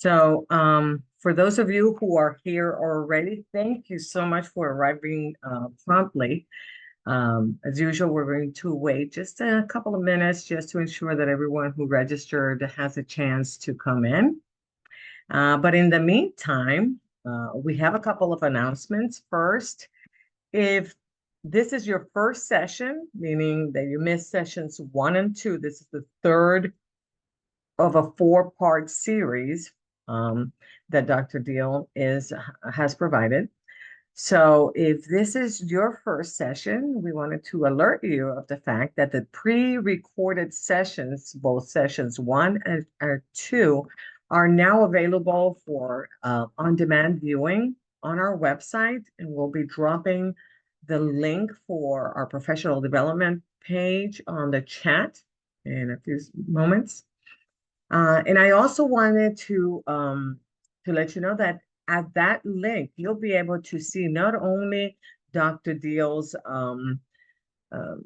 So for those of you who are here already, thank you so much for arriving promptly. As usual, we're going to wait just a couple of minutes just to ensure that everyone who registered has a chance to come in. But in the meantime, we have a couple of announcements. First, if this is your first session, meaning that you missed sessions 1 and 2, this is the third of a 4-part series that Dr. Diehl has provided. So if this is your first session, we wanted to alert you of the fact that the pre-recorded sessions, both sessions 1 and 2, are now available for on-demand viewing on our website, and we'll be dropping the link for our professional development page on the chat in a few moments. And I also wanted to let you know that at that link, you'll be able to see not only Dr. Diehl's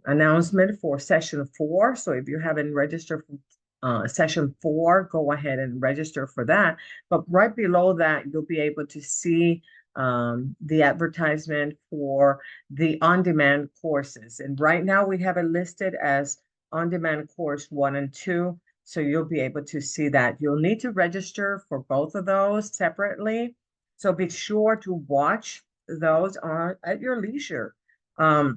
announcement for session 4. So if you haven't registered for session 4, go ahead and register for that. But right below that, you'll be able to see the advertisement for the on-demand courses. And right now we have it listed as on-demand course 1 and 2. So you'll be able to see that. You'll need to register for both of those separately. So be sure to watch those at your leisure. I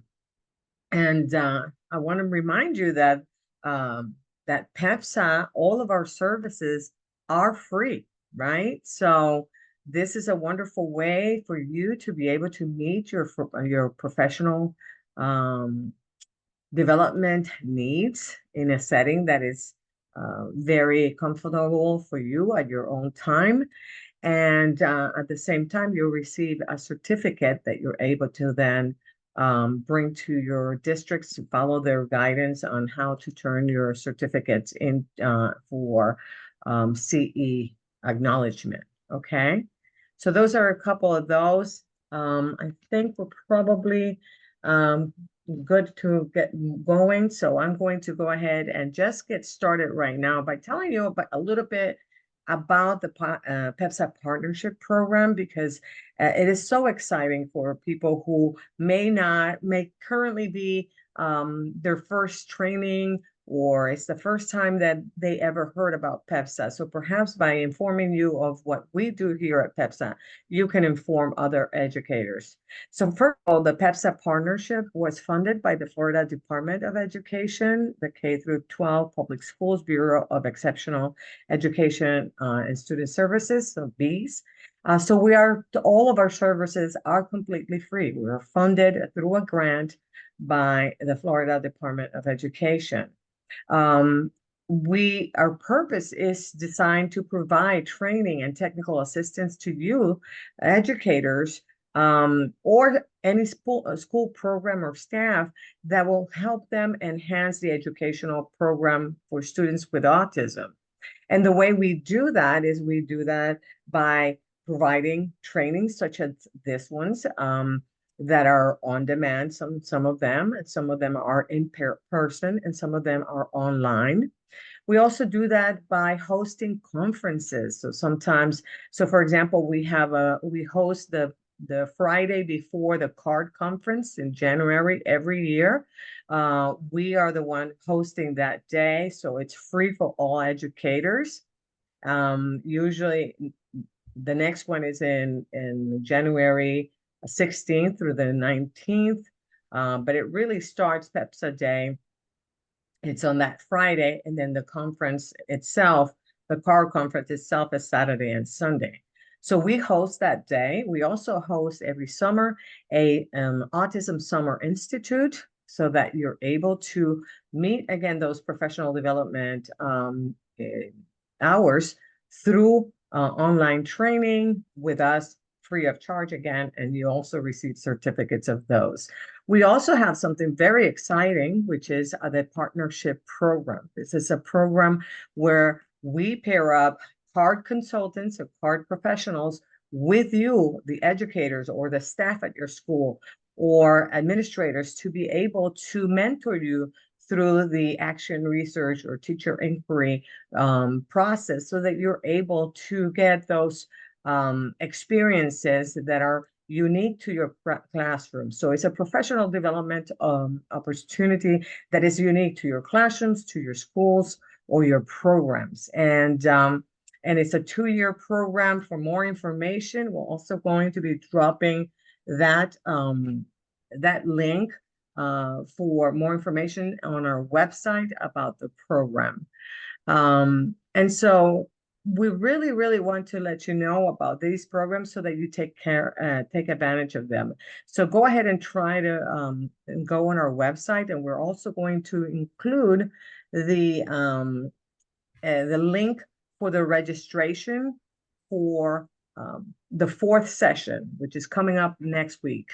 want to remind you that that PEPSA, all of our services are free, right? So this is a wonderful way for you to be able to meet your professional development needs in a setting that is very comfortable for you at your own time. And at the same time, you'll receive a certificate that you're able to then bring to your districts to follow their guidance on how to turn your certificates in for CE acknowledgement. Okay, so those are a couple of those. I think we're probably good to get going. So I'm going to go ahead and just get started right now by telling you about a little bit about the PEPSA-Partnership program, because it is so exciting for people who may currently be their first training, or it's the first time that they ever heard about PEPSA. So perhaps by informing you of what we do here at PEPSA, you can inform other educators. So first of all, the PEPSA Partnership was funded by the Florida Department of Education, the K-12 Public Schools Bureau of Exceptional Education and Student Services, so BEES. So all of our services are completely free. We are funded through a grant by the Florida Department of Education. Our purpose is designed to provide training and technical assistance to you, educators, or any school program or staff that will help them enhance the educational program for students with autism. And the way we do that is we do that by providing trainings such as this ones that are on demand, some of them, and some of them are in person, and some of them are online. We also do that by hosting conferences. So for example, we host the Friday before the CARD conference in January every year. We are the one hosting that day, so it's free for all educators. Usually the next one is in January 16th through the 19th, but it really starts PEPSA Day. It's on that Friday, and then the conference itself, the CARD conference itself, is Saturday and Sunday. So we host that day. We also host every summer a Autism Summer Institute, so that you're able to meet, again, those professional development hours through online training with us, free of charge again, and you also receive certificates of those. We also have something very exciting, which is the partnership program. This is a program where we pair up CARD consultants or CARD professionals with you, the educators or the staff at your school or administrators, to be able to mentor you through the action research or teacher inquiry process, so that you're able to get those experiences that are unique to your classroom. So it's a professional development opportunity that is unique to your classrooms, to your schools, or your programs. And it's a 2-year program. For more information, we're also going to be dropping that that link for more information on our website about the program. And so we really, really want to let you know about these programs so that you take advantage of them. So go ahead and try to go on our website, and we're also going to include the link for the registration for the 4th session, which is coming up next week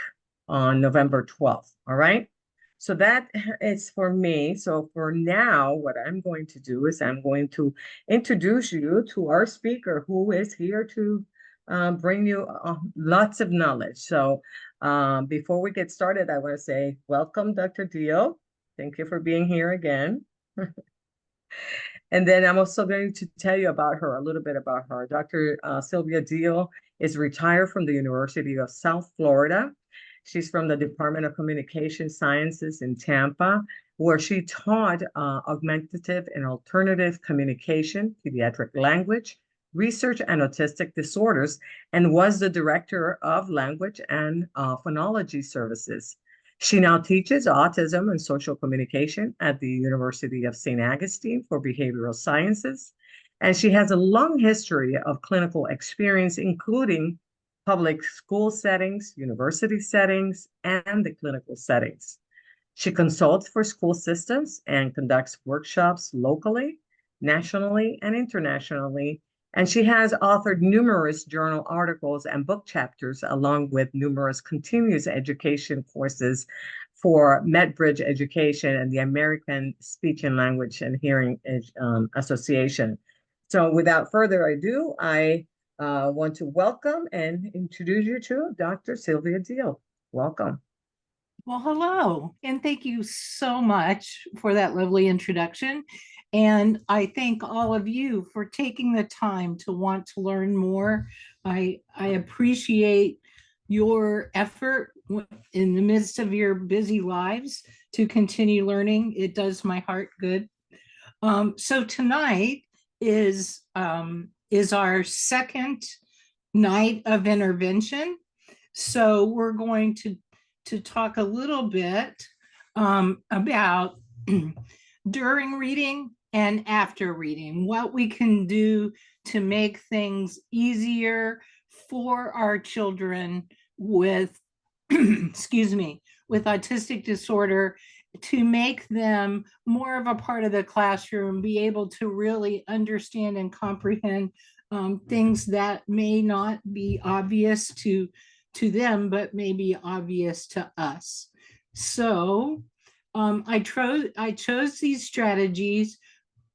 on November 12th. All right. So that is for me. So for now, what I'm going to do is I'm going to introduce you to our speaker, who is here to bring you lots of knowledge. So before we get started, I want to say welcome, Dr. Diehl. Thank you for being here again. And then I'm also going to tell you about her, a little bit about her. Dr. Sylvia Diehl is retired from the University of South Florida. She's from the Department of Communication Sciences in Tampa, where she taught augmentative and alternative communication, pediatric language, research, and autistic disorders, and was the director of language and phonology services. She now teaches autism and social communication at the University of St. Augustine for behavioral sciences, and she has a long history of clinical experience, including public school settings, university settings, and the clinical settings. She consults for school systems and conducts workshops locally, nationally, and internationally. And she has authored numerous journal articles and book chapters, along with numerous continuous education courses for Medbridge Education and the American Speech and Language and Hearing Association. So without further ado, I want to welcome and introduce you to Dr. Sylvia Diehl. Welcome. Well, hello, and thank you so much for that lovely introduction. And I thank all of you for taking the time to want to learn more. I appreciate your effort in the midst of your busy lives to continue learning. It does my heart good. So tonight is our second night of intervention. So we're going to talk a little bit about during reading and after reading, what we can do to make things easier for our children with, excuse me, with autistic disorder, to make them more of a part of the classroom, be able to really understand and comprehend things that may not be obvious to them, but may be obvious to us. So I chose these strategies,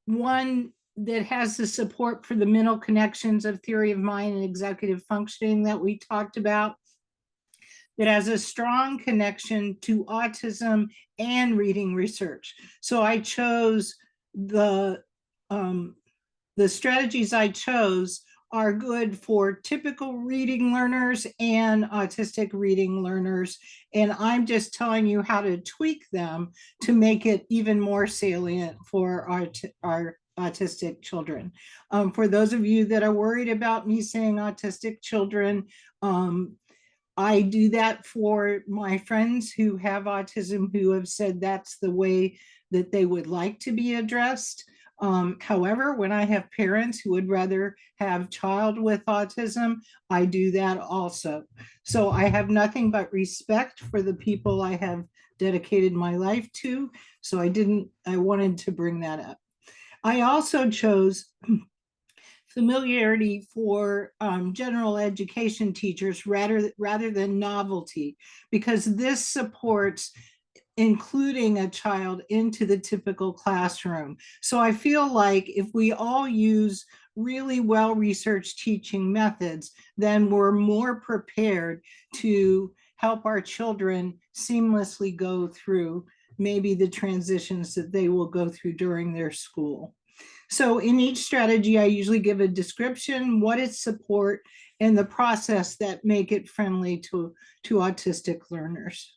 one that has the support for the mental connections of theory of mind and executive functioning that we talked about, that has a strong connection to autism and reading research. So I chose the strategies I chose are good for typical reading learners and autistic reading learners. And I'm just telling you how to tweak them to make it even more salient for our autistic children. For those of you that are worried about me saying autistic children, I do that for my friends who have autism, who have said that's the way that they would like to be addressed. However, when I have parents who would rather have child with autism, I do that also. So I have nothing but respect for the people I have dedicated my life to. So I wanted to bring that up. I also chose familiarity for general education teachers rather than novelty, because this supports including a child into the typical classroom. So I feel like if we all use really well-researched teaching methods, then we're more prepared to help our children seamlessly go through maybe the transitions that they will go through during their school. So in each strategy, I usually give a description, what it support, and the process that make it friendly to autistic learners.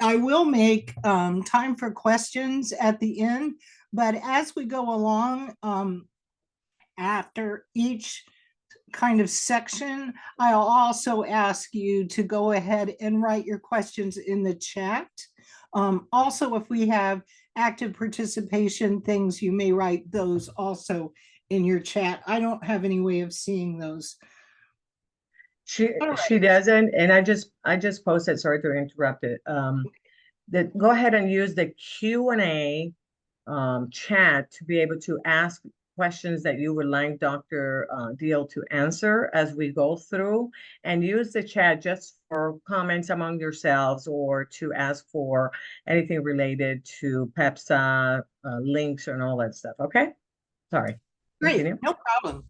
I will make time for questions at the end, but as we go along, after each kind of section, I'll also ask you to go ahead and write your questions in the chat. Also, if we have active participation things, you may write those also in your chat. I don't have any way of seeing those. She doesn't, and I just posted, sorry to interrupt it. Go ahead and use the Q&A chat to be able to ask questions that you would like Dr. Diehl to answer as we go through, and use the chat just for comments among yourselves or to ask for anything related to PEPSA links and all that stuff. Okay, sorry. Great, Continue. no problem.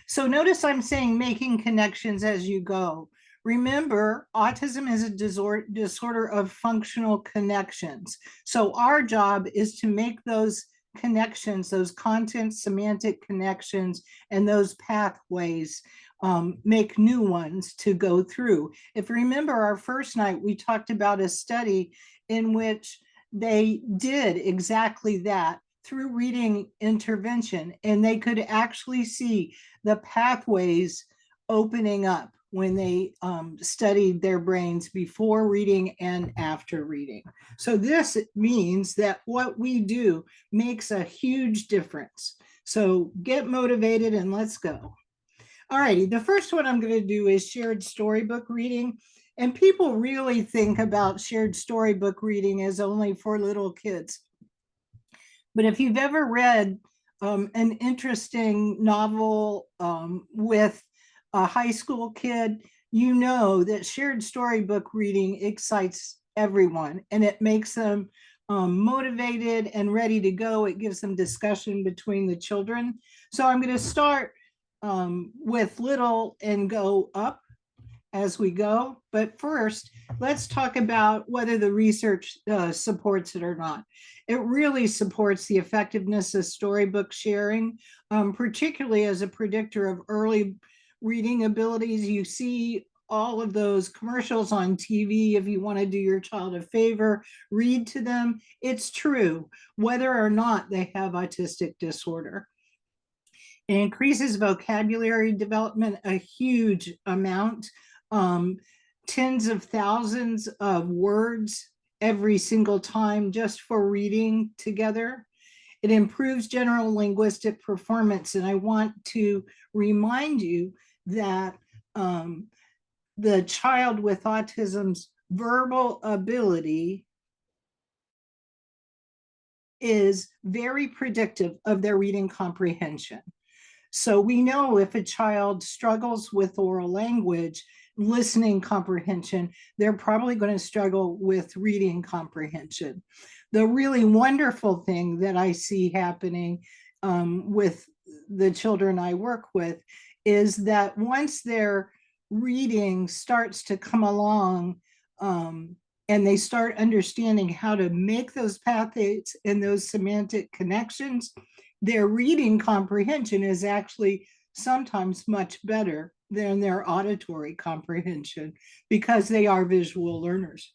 So notice I'm saying making connections as you go. Remember, autism is a disorder of functional connections. So our job is to make those connections, those content semantic connections, and those pathways, make new ones to go through. If you remember our first night, we talked about a study in which they did exactly that through reading intervention, and they could actually see the pathways opening up when they studied their brains before reading and after reading. So this means that what we do makes a huge difference. So get motivated and let's go. All righty, the first one I'm going to do is shared storybook reading. And people really think about shared storybook reading as only for little kids. But if you've ever read an interesting novel with a high school kid, you know that shared storybook reading excites everyone and it makes them motivated and ready to go. It gives them discussion between the children. So I'm going to start with little and go up as we go. But first, let's talk about whether the research supports it or not. It really supports the effectiveness of storybook sharing, particularly as a predictor of early reading abilities. You see all of those commercials on TV. If you want to do your child a favor, read to them. It's true, whether or not they have autistic disorder. It increases vocabulary development a huge amount, tens of thousands of words every single time just for reading together. It improves general linguistic performance. And I want to remind you that the child with autism's verbal ability is very predictive of their reading comprehension. So we know if a child struggles with oral language, listening comprehension, they're probably going to struggle with reading comprehension. The really wonderful thing that I see happening with the children I work with is that once their reading starts to come along and they start understanding how to make those pathways and those semantic connections, their reading comprehension is actually sometimes much better than their auditory comprehension because they are visual learners.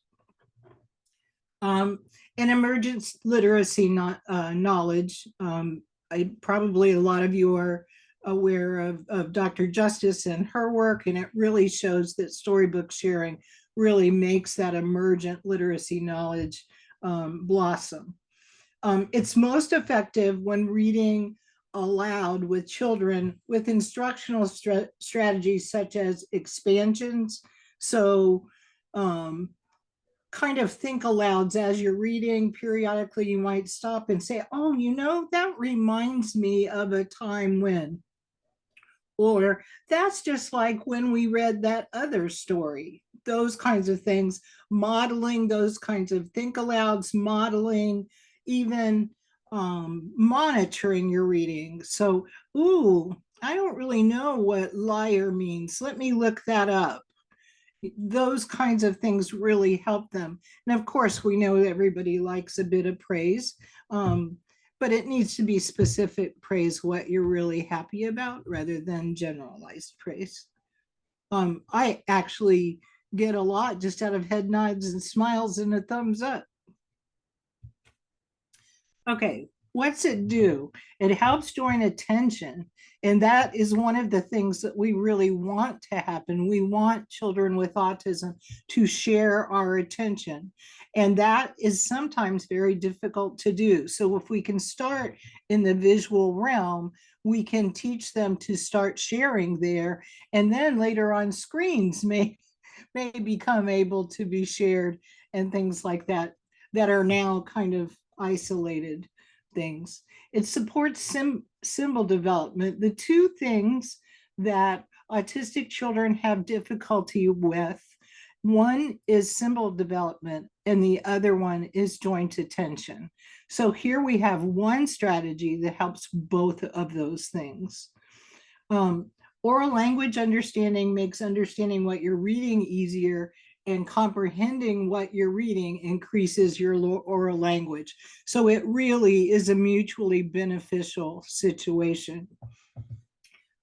And emergence literacy knowledge. Probably a lot of you are aware of Dr. Justice and her work, and it really shows that storybook sharing really makes that emergent literacy knowledge blossom. It's most effective when reading aloud with children with instructional strategies such as expansions. So kind of think alouds as you're reading. Periodically, you might stop and say, oh, you know, that reminds me of a time when. Or that's just like when we read that other story. Those kinds of things, modeling those kinds of think alouds, modeling, even monitoring your reading. So, ooh, I don't really know what liar means. Let me look that up. Those kinds of things really help them. And of course, we know that everybody likes a bit of praise, but it needs to be specific praise, what you're really happy about, rather than generalized praise. I actually get a lot just out of head nods and smiles and a thumbs up. Okay, what's it do? It helps join attention. And that is one of the things that we really want to happen. We want children with autism to share our attention. And that is sometimes very difficult to do. So if we can start in the visual realm, we can teach them to start sharing there. And then later on, screens may become able to be shared and things like that, that are now kind of isolated things. It supports symbol development. The two things that autistic children have difficulty with, one is symbol development and the other one is joint attention. So here we have one strategy that helps both of those things. Oral language understanding makes understanding what you're reading easier, and comprehending what you're reading increases your oral language. So it really is a mutually beneficial situation.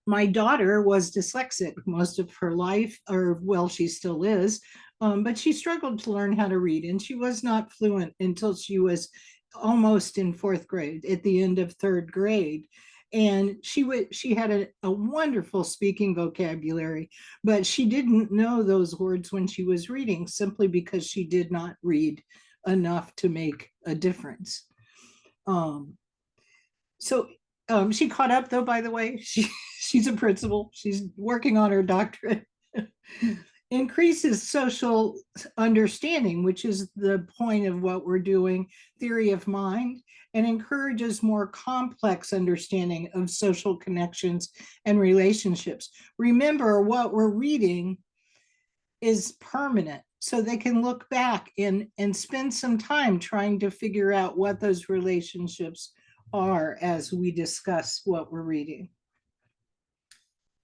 My daughter was dyslexic most of her life, or well, she still is, but she struggled to learn how to read, and she was not fluent until she was almost in fourth grade, at the end of third grade. And she had a wonderful speaking vocabulary, but she didn't know those words when she was reading, simply because she did not read enough to make a difference. She caught up, though, by the way. She's a principal. She's working on her doctorate. Increases social understanding, which is the point of what we're doing, theory of mind, and encourages more complex understanding of social connections and relationships. Remember, what we're reading is permanent, so they can look back and spend some time trying to figure out what those relationships are as we discuss what we're reading.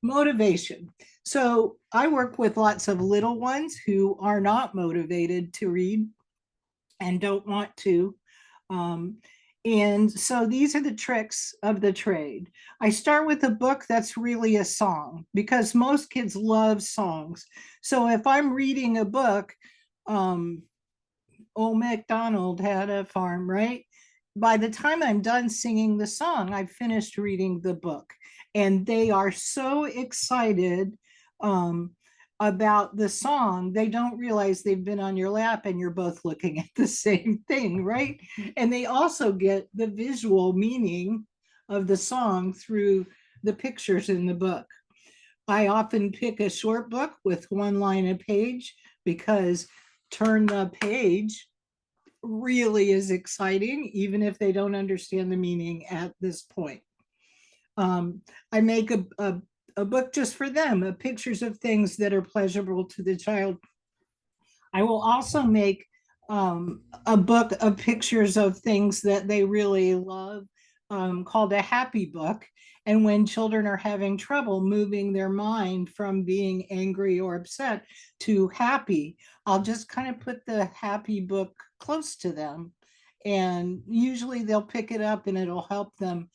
Motivation. So I work with lots of little ones who are not motivated to read and don't want to. And so these are the tricks of the trade. I start with a book that's really a song, because most kids love songs. So if I'm reading a book, Old MacDonald had a farm, right? By the time I'm done singing the song, I've finished reading the book. And they are so excited about the song, they don't realize they've been on your lap and you're both looking at the same thing, right? And they also get the visual meaning of the song through the pictures in the book. I often pick a short book with one line a page, because turn the page really is exciting, even if they don't understand the meaning at this point. I make a book just for them, of pictures of things that are pleasurable to the child. I will also make a book of pictures of things that they really love, called a happy book. And when children are having trouble moving their mind from being angry or upset to happy, I'll just kind of put the happy book close to them. And usually they'll pick it up and it'll help them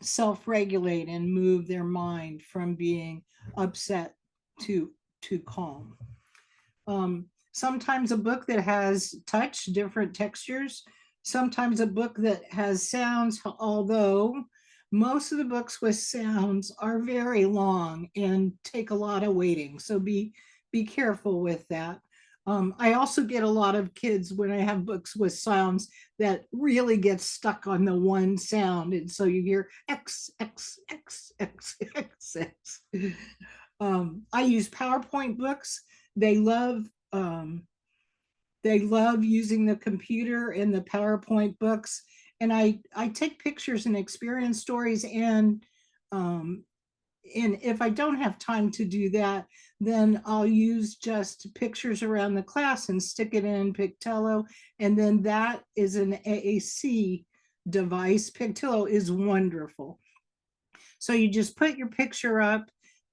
self-regulate and move their mind from being upset to calm. Sometimes a book that has touch, different textures, sometimes a book that has sounds, although most of the books with sounds are very long and take a lot of waiting. So be careful with that. I also get a lot of kids, when I have books with sounds, that really get stuck on the one sound. And so you hear X, X, X, X, X, X. I use PowerPoint books. They love using the computer in the PowerPoint books. And I take pictures and experience stories, and if I don't have time to do that, then I'll use just pictures around the class and stick it in Pictello. And then that is an AAC device. Pictello is wonderful. So you just put your picture up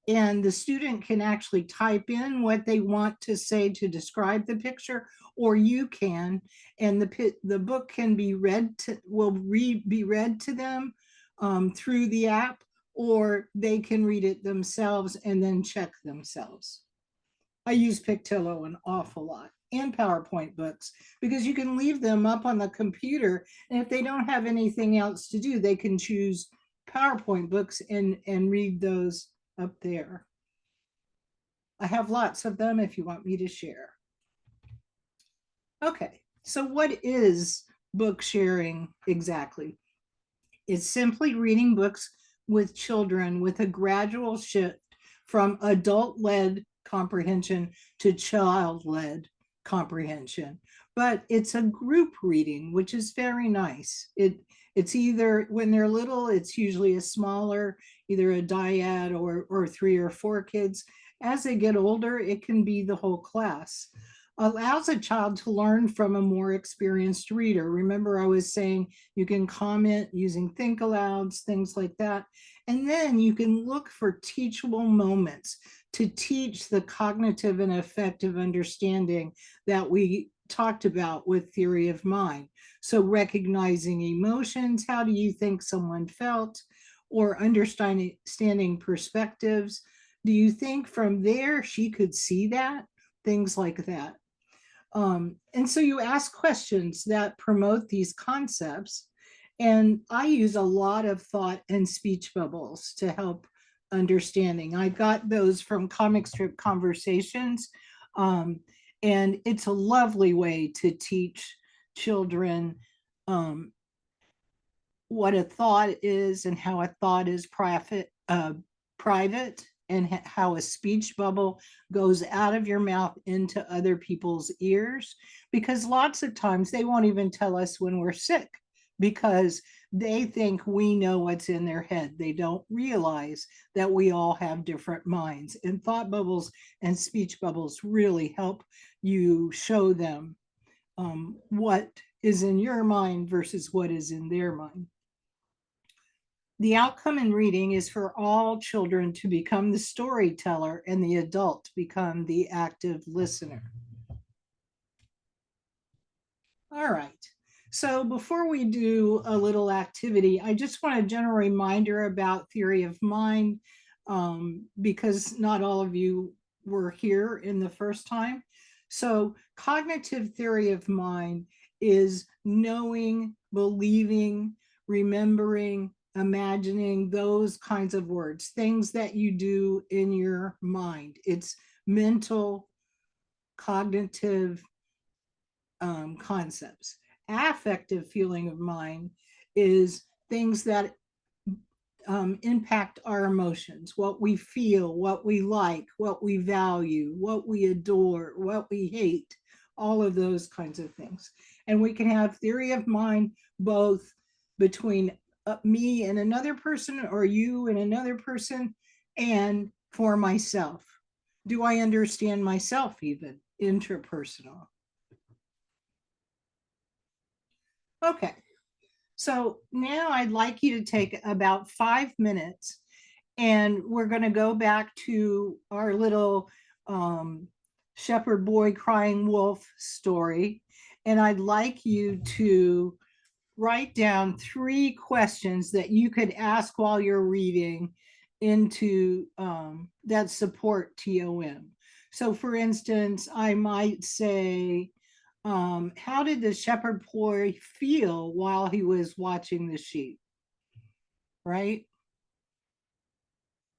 and the student can actually type in what they want to say to describe the picture, or you can, and the book can be read to, be read to them through the app, or they can read it themselves and then check themselves. I use Pictillo an awful lot, and PowerPoint books, because you can leave them up on the computer, and if they don't have anything else to do, they can choose PowerPoint books and read those up there. I have lots of them if you want me to share. Okay, so what is book sharing exactly? It's simply reading books with children with a gradual shift from adult-led comprehension to child-led comprehension. But it's a group reading, which is very nice. It's either, when they're little, it's usually a smaller, either a dyad or 3 or 4 kids. As they get older, it can be the whole class. Allows a child to learn from a more experienced reader. Remember, I was saying you can comment using think alouds, things like that. And then you can look for teachable moments to teach the cognitive and affective understanding that we talked about with theory of mind. So recognizing emotions, how do you think someone felt, or understanding perspectives. Do you think from there she could see that? Things like that. And so you ask questions that promote these concepts. And I use a lot of thought and speech bubbles to help understanding. I got those from Comic Strip Conversations. And it's a lovely way to teach children what a thought is and how a thought is private, and how a speech bubble goes out of your mouth into other people's ears, because lots of times they won't even tell us when we're sick because they think we know what's in their head. They don't realize that we all have different minds, and thought bubbles and speech bubbles really help you show them what is in your mind versus what is in their mind. The outcome in reading is for all children to become the storyteller and the adult to become the active listener. All right. So before we do a little activity, I just want a general reminder about theory of mind, because not all of you were here in the first time. So cognitive theory of mind is knowing, believing, remembering, imagining, those kinds of words, things that you do in your mind. It's mental, cognitive concepts. Affective feeling of mind is things that impact our emotions, what we feel, what we like, what we value, what we adore, what we hate, all of those kinds of things. And we can have theory of mind both between me and another person, or you and another person, and for myself. Do I understand myself even? Interpersonal. Okay, so now I'd like you to take about 5 minutes, and we're going to go back to our little shepherd boy crying wolf story. And I'd like you to write down 3 questions that you could ask while you're reading into that support TOM. So for instance, I might say, how did the shepherd boy feel while he was watching the sheep? Right?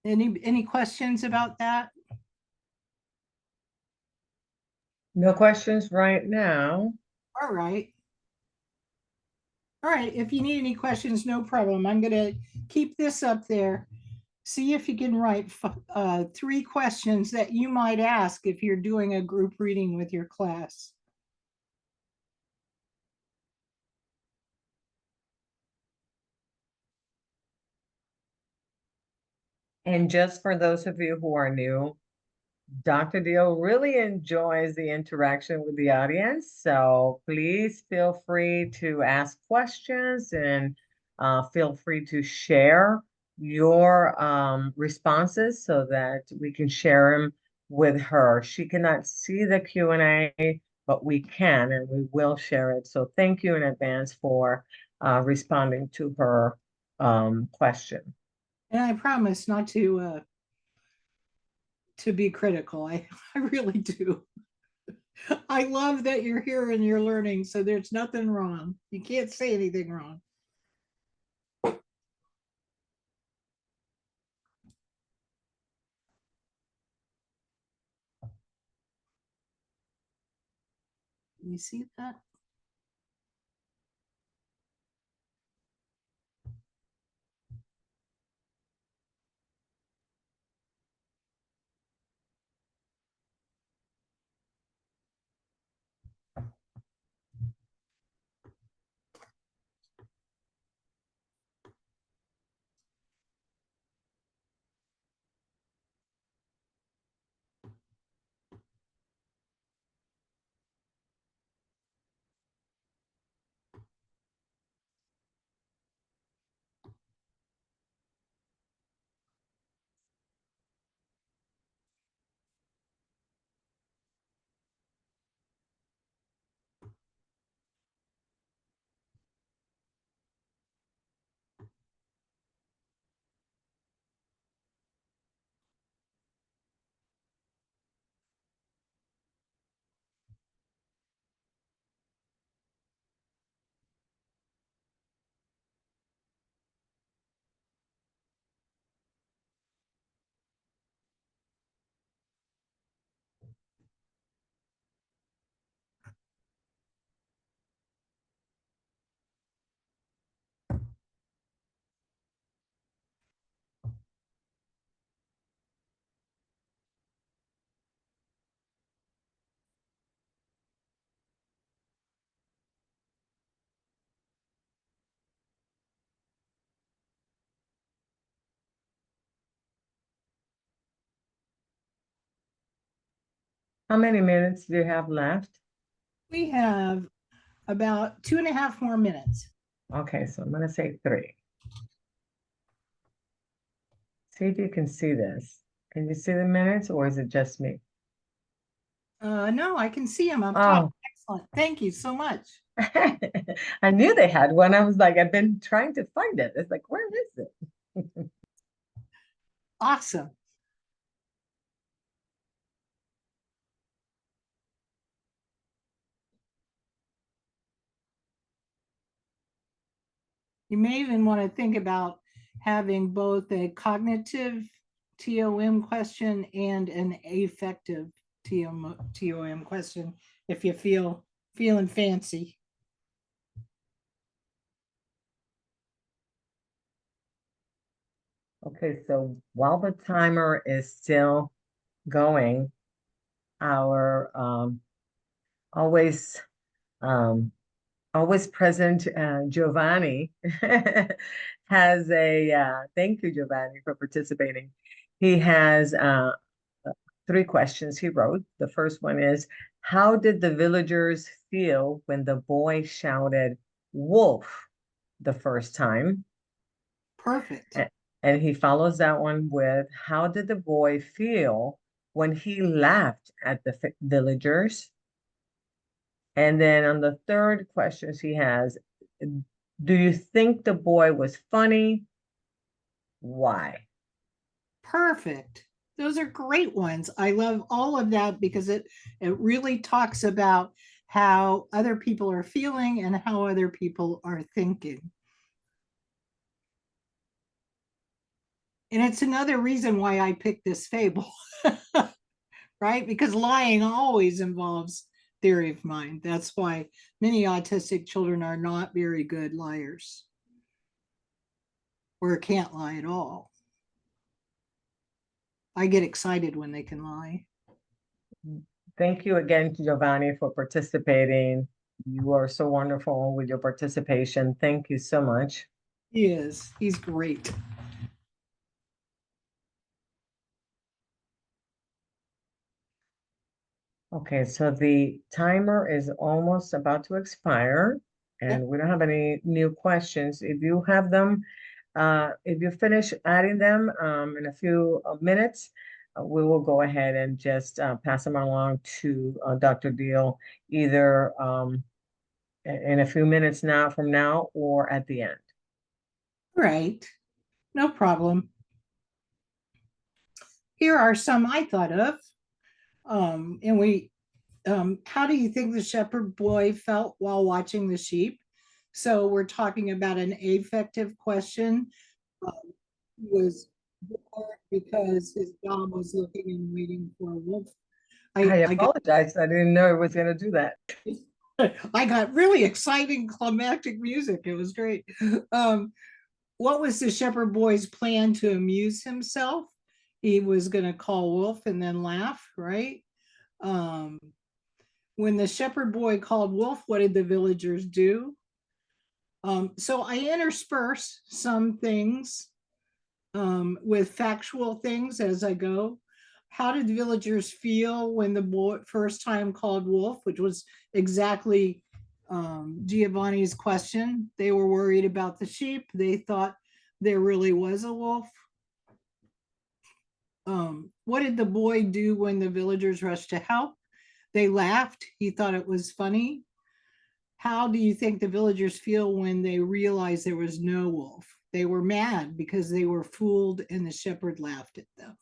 Any questions about that? No questions right now. All right. All right, if you need any questions, no problem. I'm going to keep this up there. See if you can write 3 questions that you might ask if you're doing a group reading with your class. And just for those of you who are new, Dr. Diehl really enjoys the interaction with the audience, so please feel free to ask questions and feel free to share your responses so that we can share them with her. She cannot see the Q&A, but we can, and we will share it. So thank you in advance for responding to her question. And I promise not to be critical. I really do. I love that you're here and you're learning, so there's nothing wrong. You can't say anything wrong. You see that? How many minutes do you have left? We have about 2.5 more minutes. Okay, so I'm going to say 3. See if you can see this. Can you see the minutes, or is it just me? No, I can see them up Oh, top. Excellent. Thank you so much. I knew they had one. I was like, I've been trying to find it. It's like, where is it? Awesome. You may even want to think about having both a cognitive TOM question and an affective TOM question if you feeling fancy. Okay, so while the timer is still going, our always always present Giovanni has a thank you, Giovanni, for participating. He has 3 questions he wrote. The first one is, how did the villagers feel when the boy shouted wolf the first time? Perfect. And he follows that one with, how did the boy feel when he laughed at the villagers? And then on the third questions he has, do you think the boy was funny? Why? Perfect. Those are great ones. I love all of that because it really talks about how other people are feeling and how other people are thinking. And it's another reason why I picked this fable, right? Because lying always involves theory of mind. That's why many autistic children are not very good liars or can't lie at all. I get excited when they can lie. Thank you again, Giovanni, for participating. You are so wonderful with your participation. Thank you so much. He is. He's great. Okay, so the timer is almost about to expire, and we don't have any new questions. If you have them, If you finish adding them in a few minutes, we will go ahead and just pass them along to Dr. Diehl, either in a few minutes from now or at the end. Right, no problem. Here are some I thought of. How do you think the shepherd boy felt while watching the sheep? So we're talking about an affective question. He was bored because his job was looking and waiting for a wolf. I I got apologize. I didn't know it was going to do that. I got really exciting climactic music. It was great. What was the shepherd boy's plan to amuse himself? He was going to call wolf and then laugh, right? Um, when the shepherd boy called wolf, what did the villagers do? So I intersperse some things with factual things as I go. How did the villagers feel when the boy first time called wolf, which was exactly Giovanni's question? They were worried about the sheep. They thought there really was a wolf. What did the boy do when the villagers rushed to help? They laughed. He thought it was funny. How do you think the villagers feel when they realized there was no wolf? They were mad because they were fooled and the shepherd laughed at them.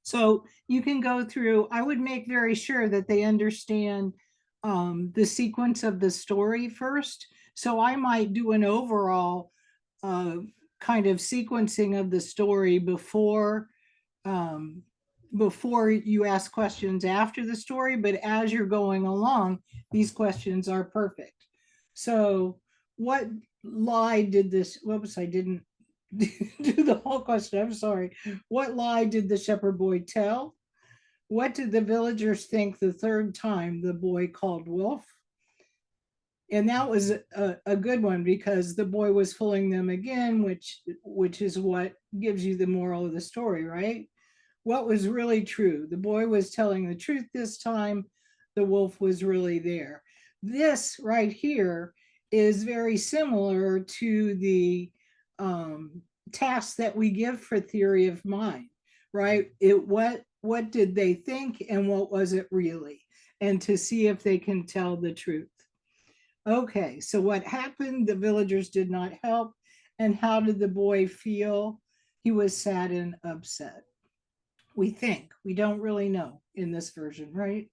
So you can go through, I would make very sure that they understand the sequence of the story first. So I might do an overall kind of sequencing of the story before you ask questions after the story, but as you're going along, these questions are perfect. So what lie did this, whoops, I didn't do the whole question, I'm sorry. What lie did the shepherd boy tell? What did the villagers think the third time the boy called wolf? And that was a good one because the boy was fooling them again, which is what gives you the moral of the story, right? What was really true? The boy was telling the truth this time. The wolf was really there. This right here is very similar to the task that we give for theory of mind, right? What did they think and what was it really? And to see if they can tell the truth. Okay, so what happened? The villagers did not help. And how did the boy feel? He was sad and upset. We think, we don't really know in this version, right?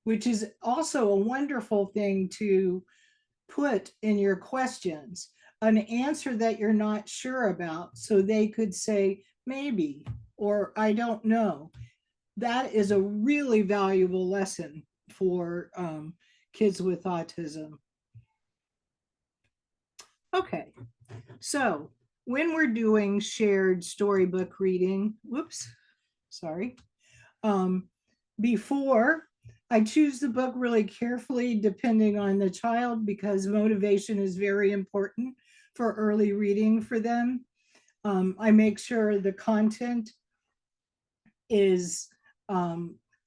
Which is also a wonderful thing to put in your questions, an answer that you're not sure about, so they could say, maybe, or I don't know. That is a really valuable lesson for kids with autism. Okay, so when we're doing shared storybook reading, whoops, sorry, before I choose the book really carefully depending on the child because motivation is very important for early reading for them. I make sure the content is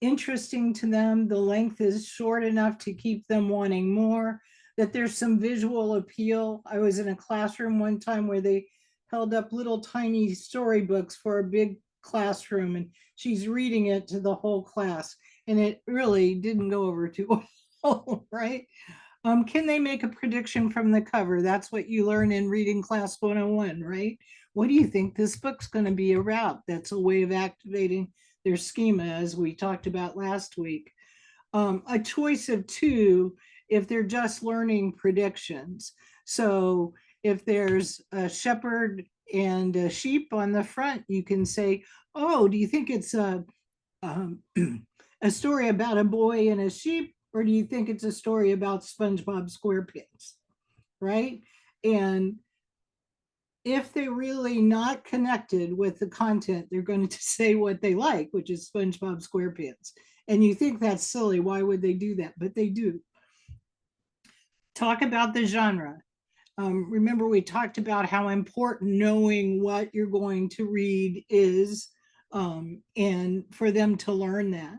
interesting to them, the length is short enough to keep them wanting more, that there's some visual appeal. I was in a classroom one time where they held up little tiny storybooks for a big classroom and she's reading it to the whole class and it really didn't go over too well, right? Can they make a prediction from the cover? That's what you learn in Reading Class 101, right? What do you think this book's going to be about? That's a way of activating their schema, as we talked about last week. A choice of two if they're just learning predictions. So if there's a shepherd and a sheep on the front, you can say, oh, do you think it's a story about a boy and a sheep? Or do you think it's a story about SpongeBob SquarePants, right? And if they're really not connected with the content, they're going to say what they like, which is SpongeBob SquarePants. And you think that's silly. Why would they do that? But they do. Talk about the genre. Remember, we talked about how important knowing what you're going to read is, and for them to learn that.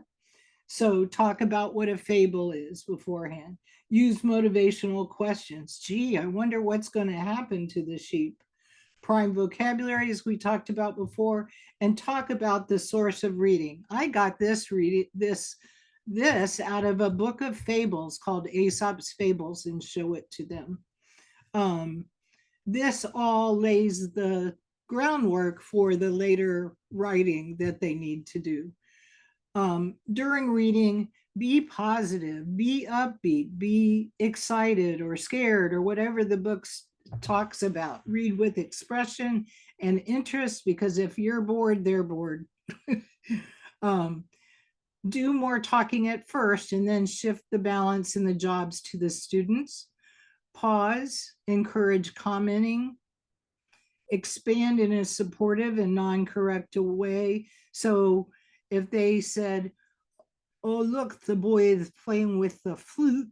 So talk about what a fable is beforehand. Use motivational questions. Gee, I wonder what's going to happen to the sheep. Prime vocabulary, as we talked about before, and talk about the source of reading. I got this out of a book of fables called Aesop's Fables, and show it to them. This all lays the groundwork for the later writing that they need to do. During reading, be positive, be upbeat, be excited or scared or whatever the book talks about. Read with expression and interest, because if you're bored, they're bored. Do more talking at first and then shift the balance and the jobs to the students. Pause, encourage commenting, expand in a supportive and non-corrective way. So if they said, oh, look, the boy is playing with the flute,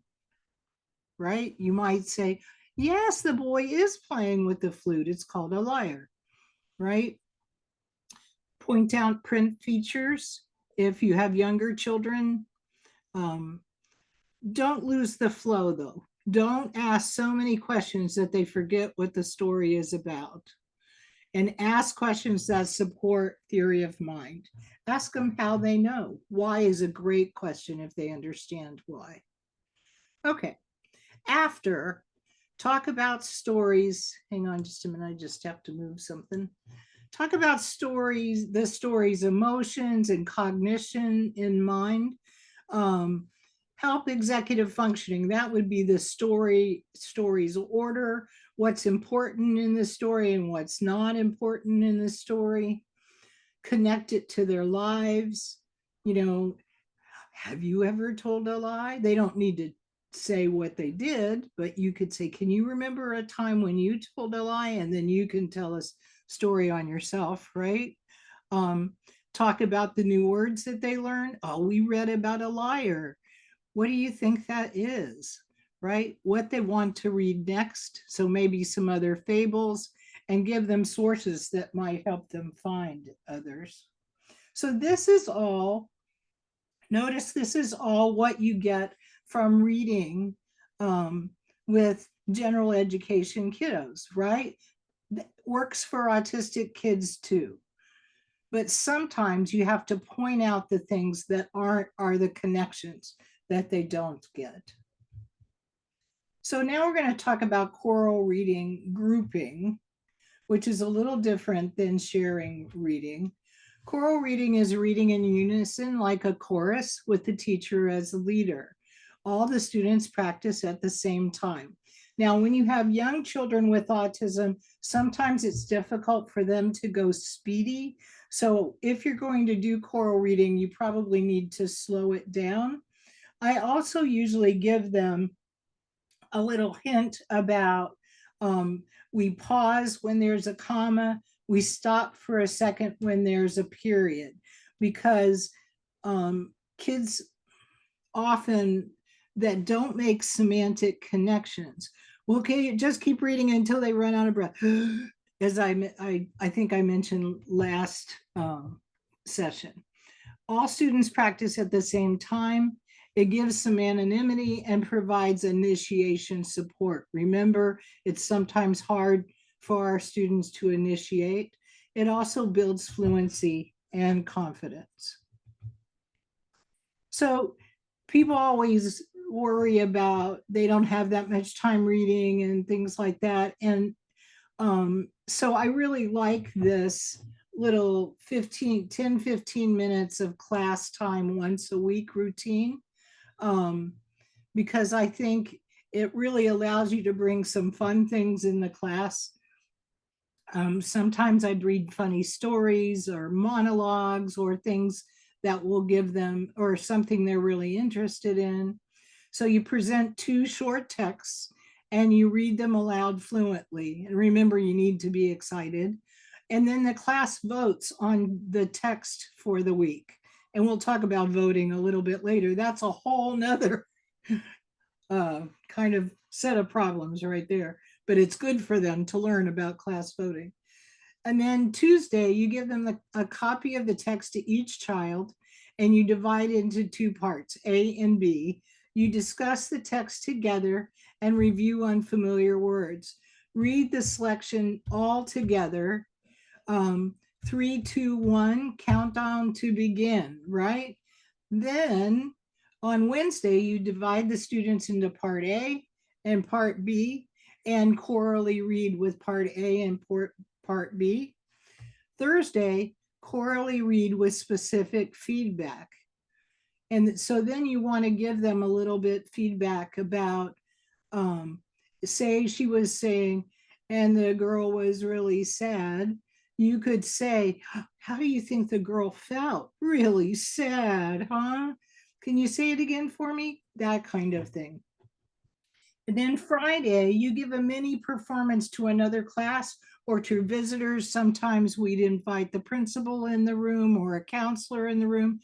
right? You might say, yes, the boy is playing with the flute. It's called a lyre, right? Point out print features. If you have younger children, don't lose the flow though. Don't ask so many questions that they forget what the story is about. And ask questions that support theory of mind. Ask them how they know. Why is a great question if they understand why. Okay. After, talk about stories. Hang on just a minute. I just have to move something. Talk about stories, the stories, emotions, and cognition in mind. Help executive functioning. That would be the story's order, what's important in the story and what's not important in the story. Connect it to their lives. You know, have you ever told a lie? They don't need to say what they did, but you could say, can you remember a time when you told a lie? And then you can tell a story on yourself, right? Talk about the new words that they learned. Oh, we read about a liar. What do you think that is, right? What they want to read next. So maybe some other fables, and give them sources that might help them find others. So this is all, notice this is all what you get from reading with general education kiddos, right? That works for autistic kids too. But sometimes you have to point out the things that are the connections that they don't get. So now we're going to talk about choral reading grouping, which is a little different than sharing reading. Choral reading is reading in unison like a chorus with the teacher as the leader. All the students practice at the same time. Now, when you have young children with autism, sometimes it's difficult for them to go speedy. So if you're going to do choral reading, you probably need to slow it down. I also usually give them a little hint about we pause when there's a comma, we stop for a second when there's a period, because kids often that don't make semantic connections will just keep reading until they run out of breath. As I think I mentioned last session. All students practice at the same time. It gives some anonymity and provides initiation support. Remember, it's sometimes hard for our students to initiate. It also builds fluency and confidence. So people always worry about they don't have that much time reading and things like that. And so I really like this little 10, 15 minutes of class time once a week routine, because I think it really allows you to bring some fun things in the class. Sometimes I'd read funny stories or monologues or things that will give them, or something they're really interested in. So you present 2 short texts and you read them aloud fluently. And remember, you need to be excited. And then the class votes on the text for the week. And we'll talk about voting a little bit later. That's a whole nother kind of set of problems right there. But it's good for them to learn about class voting. And then Tuesday, you give them a copy of the text to each child, and you divide into 2 parts, A and B. You discuss the text together and review unfamiliar words. Read the selection all together. 3, 2, 1, countdown to begin, right? Then on Wednesday, you divide the students into part A and part B and chorally read with part A and part B. Thursday, chorally read with specific feedback. And so then you want to give them a little bit feedback about, say she was saying, and the girl was really sad. You could say, how do you think the girl felt? Really sad, huh? Can you say it again for me? That kind of thing. And then Friday, you give a mini performance to another class or to visitors. Sometimes we'd invite the principal in the room or a counselor in the room.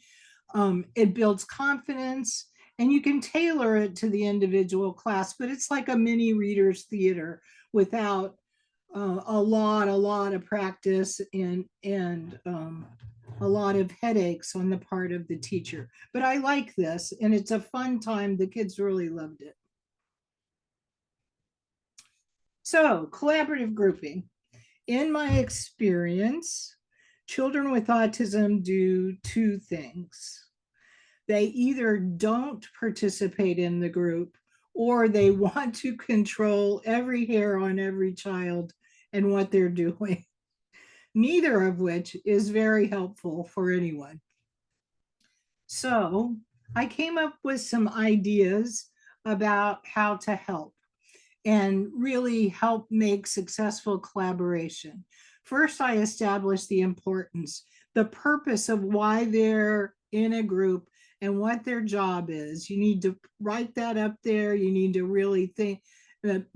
It builds confidence, and you can tailor it to the individual class, but it's like a mini reader's theater without a lot of practice and a lot of headaches on the part of the teacher. But I like this, and it's a fun time. The kids really loved it. So, collaborative grouping. In my experience, children with autism do two things. They either don't participate in the group, or they want to control every hair on every child and what they're doing. Neither of which is very helpful for anyone. So I came up with some ideas about how to help and really help make successful collaboration. First, I established the importance, the purpose of why they're in a group and what their job is. You need to write that up there. You need to really think,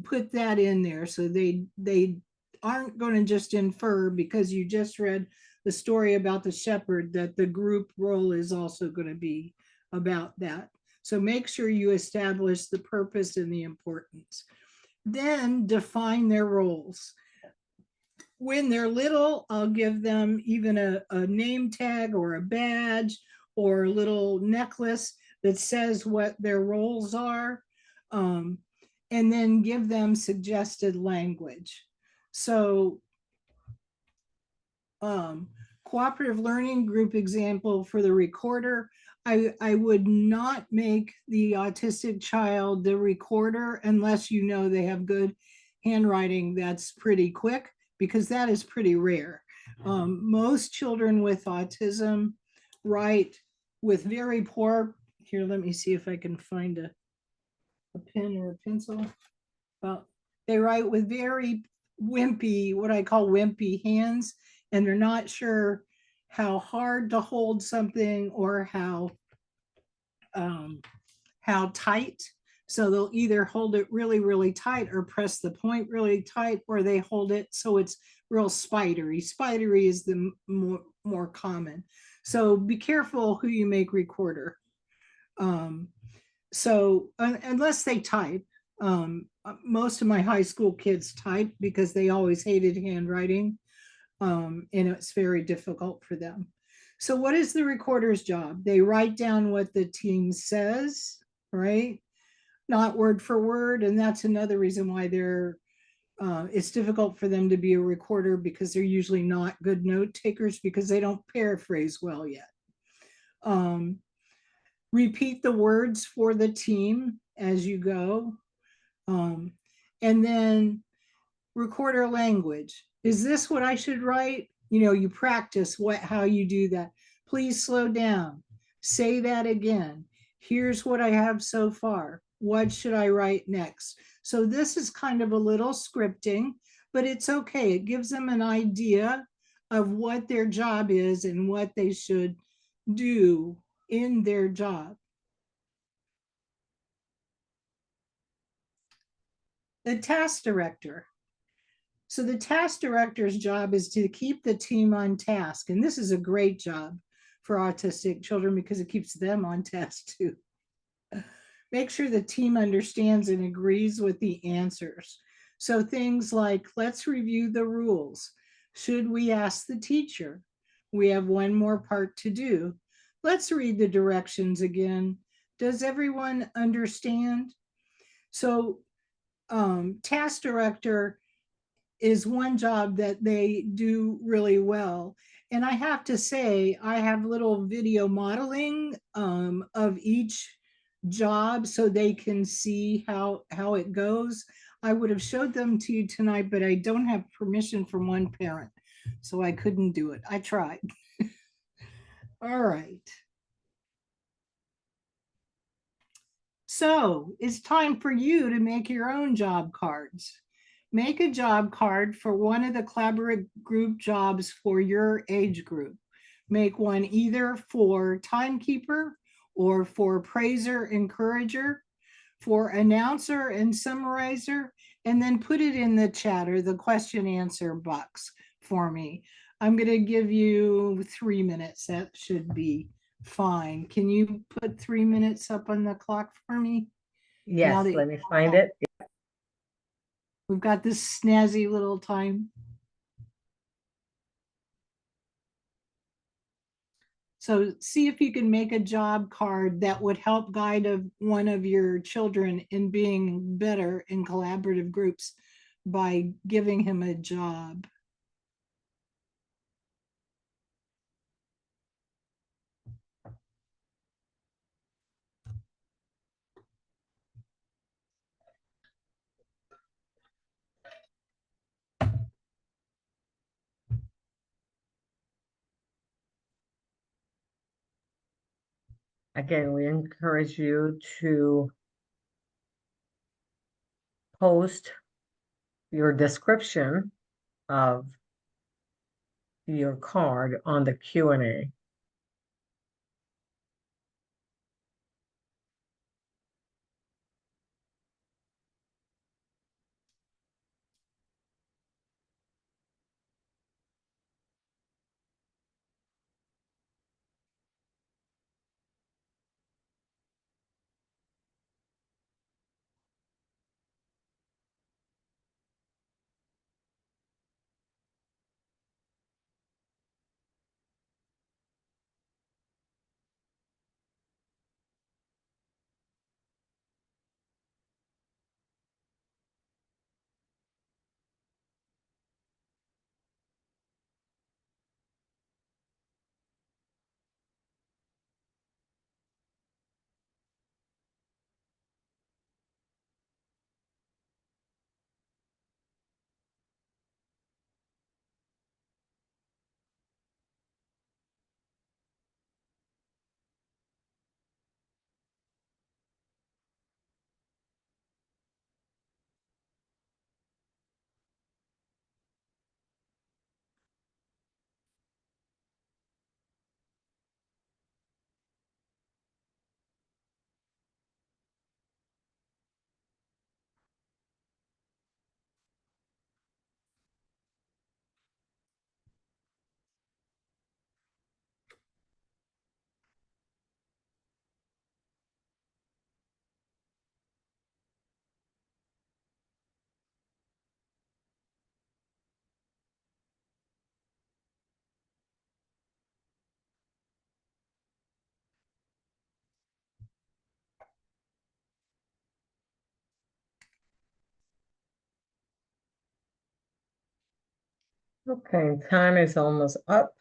put that in there so they aren't going to just infer because you just read the story about the shepherd that the group role is also going to be about that. So make sure you establish the purpose and the importance. Then define their roles. When they're little, I'll give them even a name tag or a badge or a little necklace that says what their roles are, and then give them suggested language. So cooperative learning group example for the recorder, I would not make the autistic child the recorder unless you know they have good handwriting that's pretty quick, because that is pretty rare. Most children with autism write with very poor, here, let me see if I can find a pen or a pencil. Well, they write with very wimpy, what I call wimpy hands, and they're not sure how hard to hold something or how tight. So they'll either hold it really tight or press the point really tight, or they hold it so it's real spidery. Spidery is the more common. So be careful who you make recorder. So unless they type, most of my high school kids type because they always hated handwriting, and it's very difficult for them. So what is the recorder's job? They write down what the team says, right? Not word for word, and that's another reason why it's difficult for them to be a recorder, because they're usually not good note takers because they don't paraphrase well yet. Repeat the words for the team as you go. And then recorder language. Is this what I should write? You know, you practice how you do that. Please slow down. Say that again. Here's what I have so far. What should I write next? So this is kind of a little scripting, but it's okay. It gives them an idea of what their job is and what they should do in their job. The task director. So the task director's job is to keep the team on task. And this is a great job for autistic children because it keeps them on task too. Make sure the team understands and agrees with the answers. So things like, let's review the rules. Should we ask the teacher? We have one more part to do. Let's read the directions again. Does everyone understand? So task director is one job that they do really well. And I have to say, I have little video modeling of each job so they can see how it goes. I would have showed them to you tonight, but I don't have permission from one parent, so I couldn't do it. I tried. All right. So it's time for you to make your own job cards. Make a job card for one of the collaborative group jobs for your age group. Make one either for timekeeper or for praiser, encourager, for announcer and summarizer, and then put it in the chat or the question answer box for me. I'm going to give you 3 minutes. That should be fine. Can you put 3 minutes up on the clock for me? Yes, let me find it. We've got this snazzy little time. So see if you can make a job card that would help guide one of your children in being better in collaborative groups by giving him a job. Again, we encourage you to post your description of your card on the Q&A. Okay, time is almost up.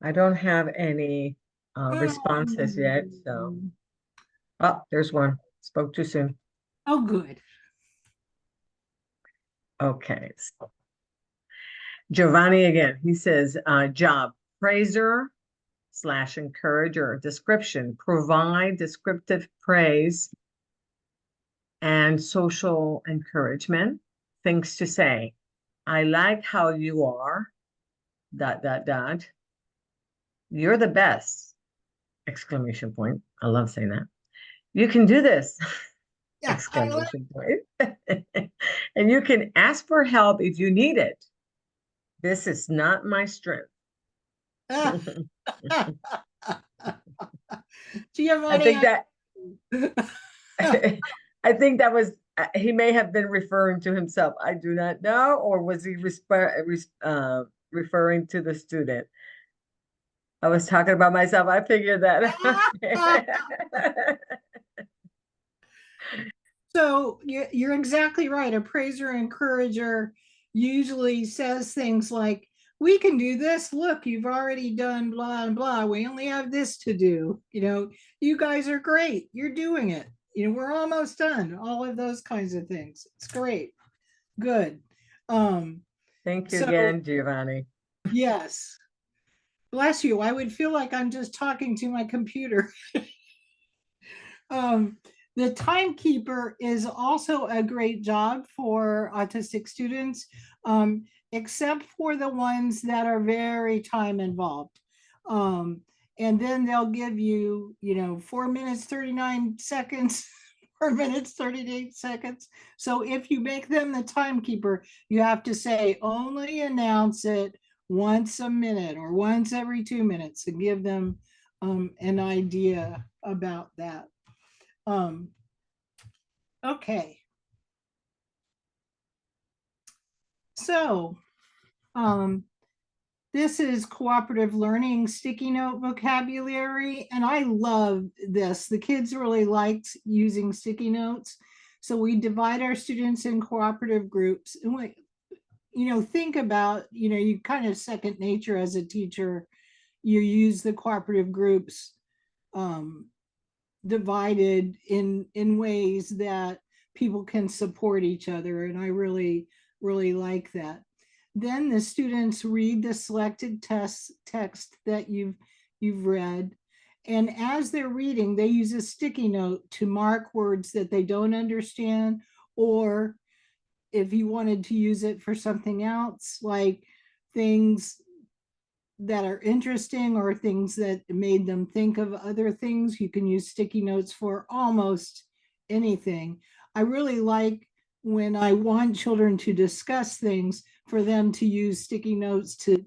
I don't have any responses yet, so. Oh, there's one. Spoke too soon. Oh, good. Okay. So Giovanni again, he says, job, praiser / encourager, description, provide descriptive praise and social encouragement, things to say. I like how you are, ... You're the best, ! I love saying that. You can do this, ! Yeah, I love And you can ask for help if you need it. This is not my strength. Giovanni, I think that I think that was he may have been referring to himself. I do not know, or was he referring to the student? I was talking about myself. I figured that. So you're exactly right. A praiser encourager usually says things like, we can do this. Look, you've already done blah and blah. We only have this to do. You guys are great. You're doing it. We're almost done. All of those kinds of things. It's great. Good. Thank you So again, Giovanni. yes. Bless you. I would feel like I'm just talking to my computer. The timekeeper is also a great job for autistic students, except for the ones that are very time involved. And then they'll give you, 4 minutes, 39 seconds, 4 minutes, 38 seconds. So if you make them the timekeeper, you have to say, only announce it once a minute or once every 2 minutes, and give them an idea about that. Okay. So, this is cooperative learning sticky note vocabulary, and I love this. The kids really liked using sticky notes. So we divide our students in cooperative groups, and think about, you kind of second nature as a teacher. You use the cooperative groups divided in ways that people can support each other, and I really like that. Then the students read the selected text that you've read, and as they're reading, they use a sticky note to mark words that they don't understand, or if you wanted to use it for something else, like things that are interesting or things that made them think of other things, you can use sticky notes for almost anything. I really like when I want children to discuss things, for them to use sticky notes to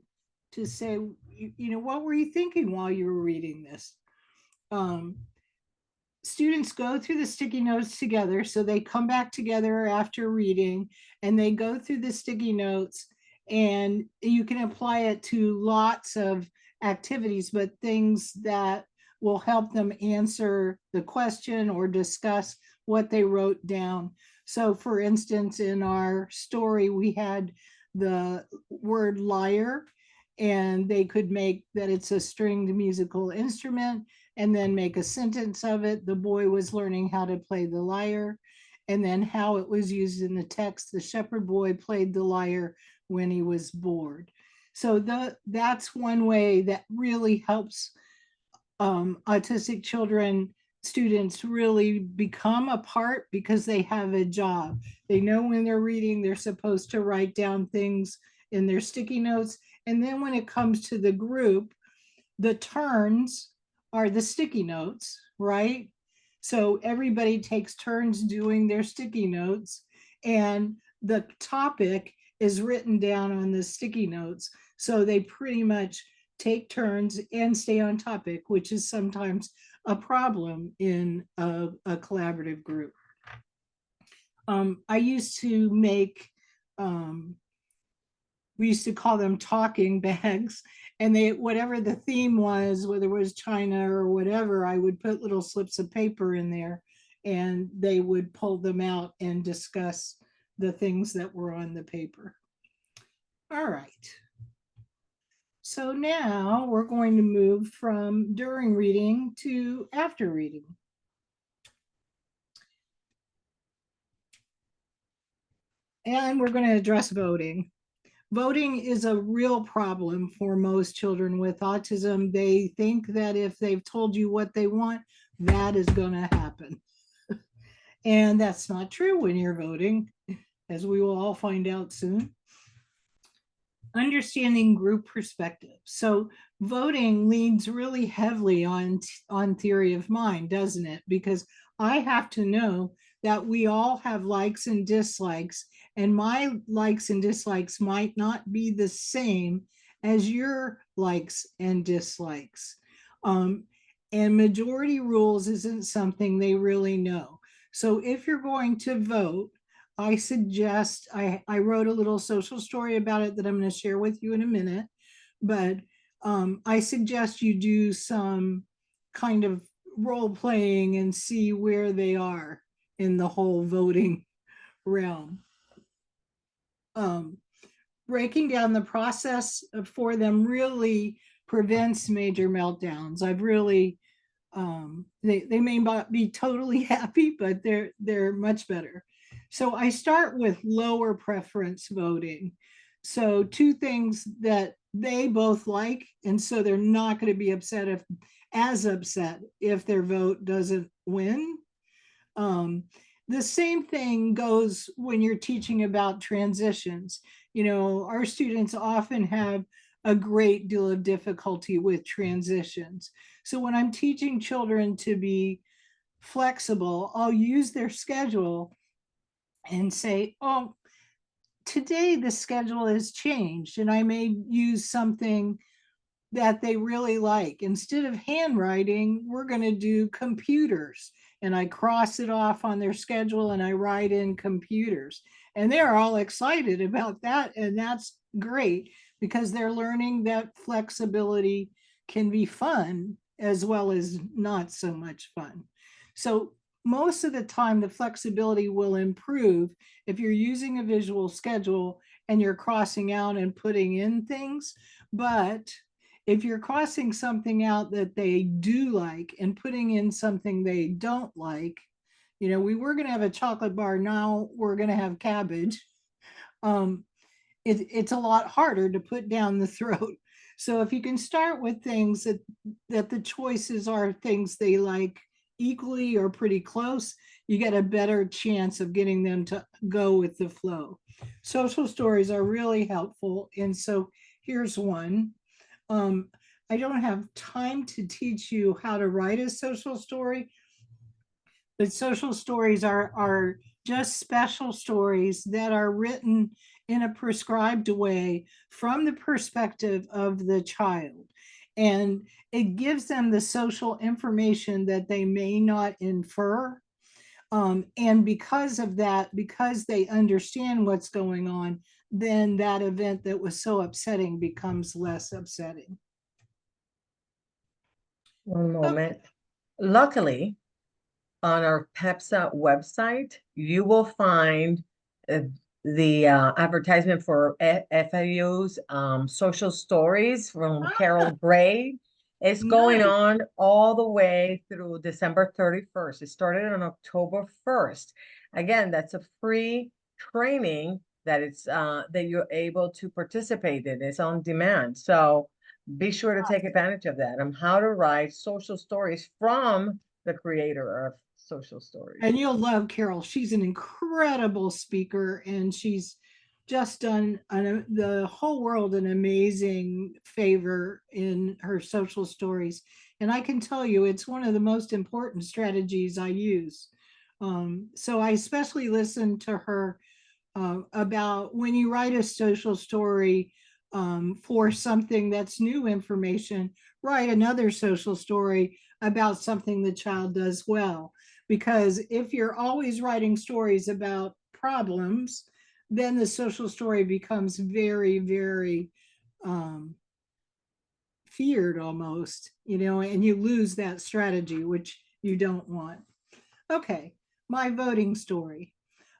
say, what were you thinking while you were reading this? Students go through the sticky notes together, so they come back together after reading and they go through the sticky notes, and you can apply it to lots of activities, but things that will help them answer the question or discuss what they wrote down. So for instance, in our story, we had the word lyre, and they could make that it's a stringed musical instrument and then make a sentence of it. The boy was learning how to play the lyre, and then how it was used in the text. The shepherd boy played the lyre when he was bored. So that's one way that really helps autistic students really become a part, because they have a job. They know when they're reading, they're supposed to write down things in their sticky notes. And then when it comes to the group, the turns are the sticky notes, right? So everybody takes turns doing their sticky notes, and the topic is written down on the sticky notes. So they pretty much take turns and stay on topic, which is sometimes a problem in a collaborative group. I used to make, we used to call them talking bags, and whatever the theme was, whether it was China or whatever, I would put little slips of paper in there, and they would pull them out and discuss the things that were on the paper. All right. So now we're going to move from during reading to after reading. And we're going to address voting. Voting is a real problem for most children with autism. They think that if they've told you what they want, that is going to happen. And that's not true when you're voting, as we will all find out soon. Understanding group perspective. So voting leans really heavily on theory of mind, doesn't it? Because I have to know that we all have likes and dislikes, and my likes and dislikes might not be the same as your likes and dislikes. And majority rules isn't something they really know. So if you're going to vote, I suggest, I wrote a little social story about it that I'm going to share with you in a minute, but I suggest you do some kind of role playing and see where they are in the whole voting realm. Breaking down the process for them really prevents major meltdowns. I've really, they may not be totally happy, but they're much better. So I start with lower preference voting. So two things that they both like, and so they're not going to be as upset if their vote doesn't win. The same thing goes when you're teaching about transitions. You know, our students often have a great deal of difficulty with transitions. So when I'm teaching children to be flexible, I'll use their schedule and say, oh, today the schedule has changed, and I may use something that they really like. Instead of handwriting, we're going to do computers. And I cross it off on their schedule and I write in computers. And they're all excited about that. And that's great because they're learning that flexibility can be fun as well as not so much fun. So most of the time, the flexibility will improve if you're using a visual schedule and you're crossing out and putting in things. But if you're crossing something out that they do like and putting in something they don't like, you know, we were going to have a chocolate bar, now we're going to have cabbage. It's a lot harder to put down the throat. So if you can start with things that the choices are things they like equally or pretty close, you get a better chance of getting them to go with the flow. Social stories are really helpful. And so here's one. I don't have time to teach you how to write a social story, but social stories are just special stories that are written in a prescribed way from the perspective of the child. And it gives them the social information that they may not infer. And because of that, because they understand what's going on, then that event that was so upsetting becomes less upsetting. One moment. Luckily, on our PEPSA website, you will find the advertisement for FAU's social stories from Carol Gray. It's going Nice. on all the way through December 31st. It started on October 1st. Again, that's a free training that that you're able to participate in. It's on demand. So be sure to take advantage of that on how to write social stories from the creator of social stories. And you'll love Carol. She's an incredible speaker, and she's just done the whole world an amazing favor in her social stories. And I can tell you, it's one of the most important strategies I use. So I especially listen to her about when you write a social story for something that's new information, write another social story about something the child does well. Because if you're always writing stories about problems, then the social story becomes very, very feared almost, you know, and you lose that strategy, which you don't want. Okay, my voting story.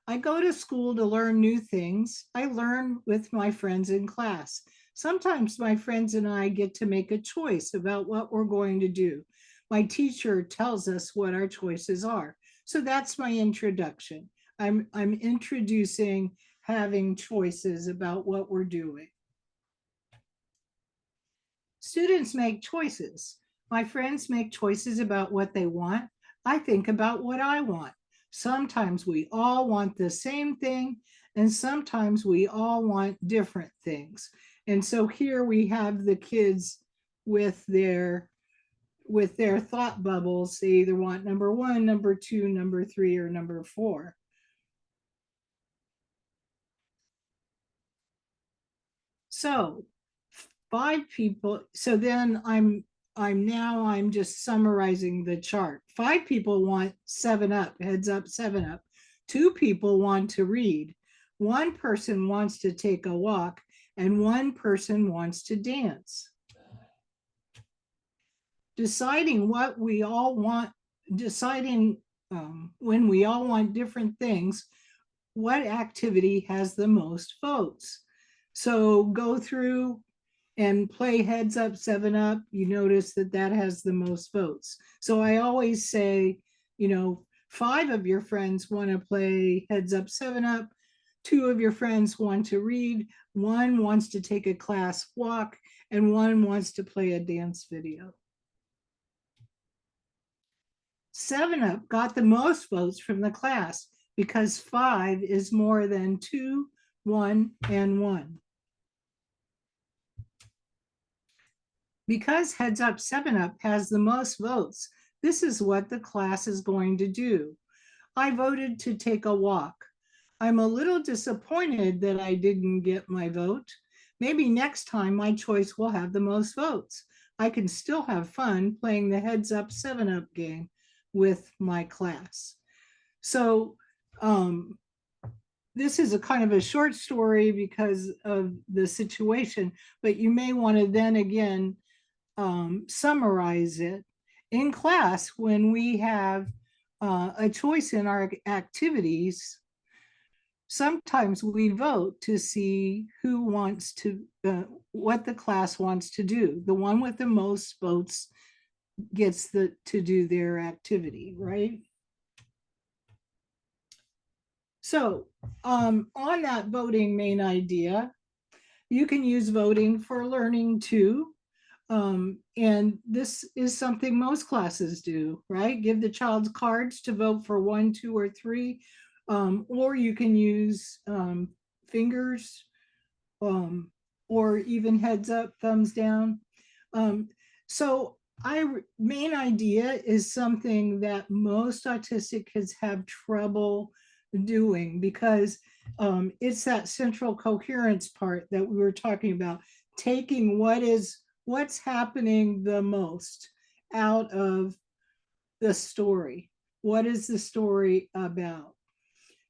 I go to school to learn new things. I learn with my friends in class. Sometimes my friends and I get to make a choice about what we're going to do. My teacher tells us what our choices are. So that's my introduction. I'm introducing having choices about what we're doing. Students make choices. My friends make choices about what they want. I think about what I want. Sometimes we all want the same thing, and sometimes we all want different things. And so here we have the kids with their thought bubbles. They either want number 1, number 2, number 3, or number 4. So 5 people. So then I'm I'm just summarizing the chart. 5 people want 7-Up, heads up, 7-Up. 2 people want to read. 1 person wants to take a walk, and 1 person wants to dance. Deciding what we all want, when we all want different things, what activity has the most votes. So go through and play heads up, 7-Up. You notice that that has the most votes. So I always say, 5 of your friends want to play heads up, 7-Up. 2 of your friends want to read. 1 wants to take a class walk, and 1 wants to play a dance video. 7-Up got the most votes from the class because 5 is more than 2, 1, and 1. Because heads up, 7-Up has the most votes, this is what the class is going to do. I voted to take a walk. I'm a little disappointed that I didn't get my vote. Maybe next time my choice will have the most votes. I can still have fun playing the heads up, 7-Up game with my class. So this is a kind of a short story because of the situation, but you may want to then again summarize it in class when we have a choice in our activities. Sometimes we vote to see who wants to, what the class wants to do. The one with the most votes gets to do their activity, right? So on that voting main idea, you can use voting for learning too. And this is something most classes do, right? Give the child cards to vote for 1, 2, or 3, or you can use fingers, or even heads up, thumbs down. So main idea is something that most autistic kids have trouble doing because it's that central coherence part that we were talking about, taking what's happening the most out of the story. What is the story about?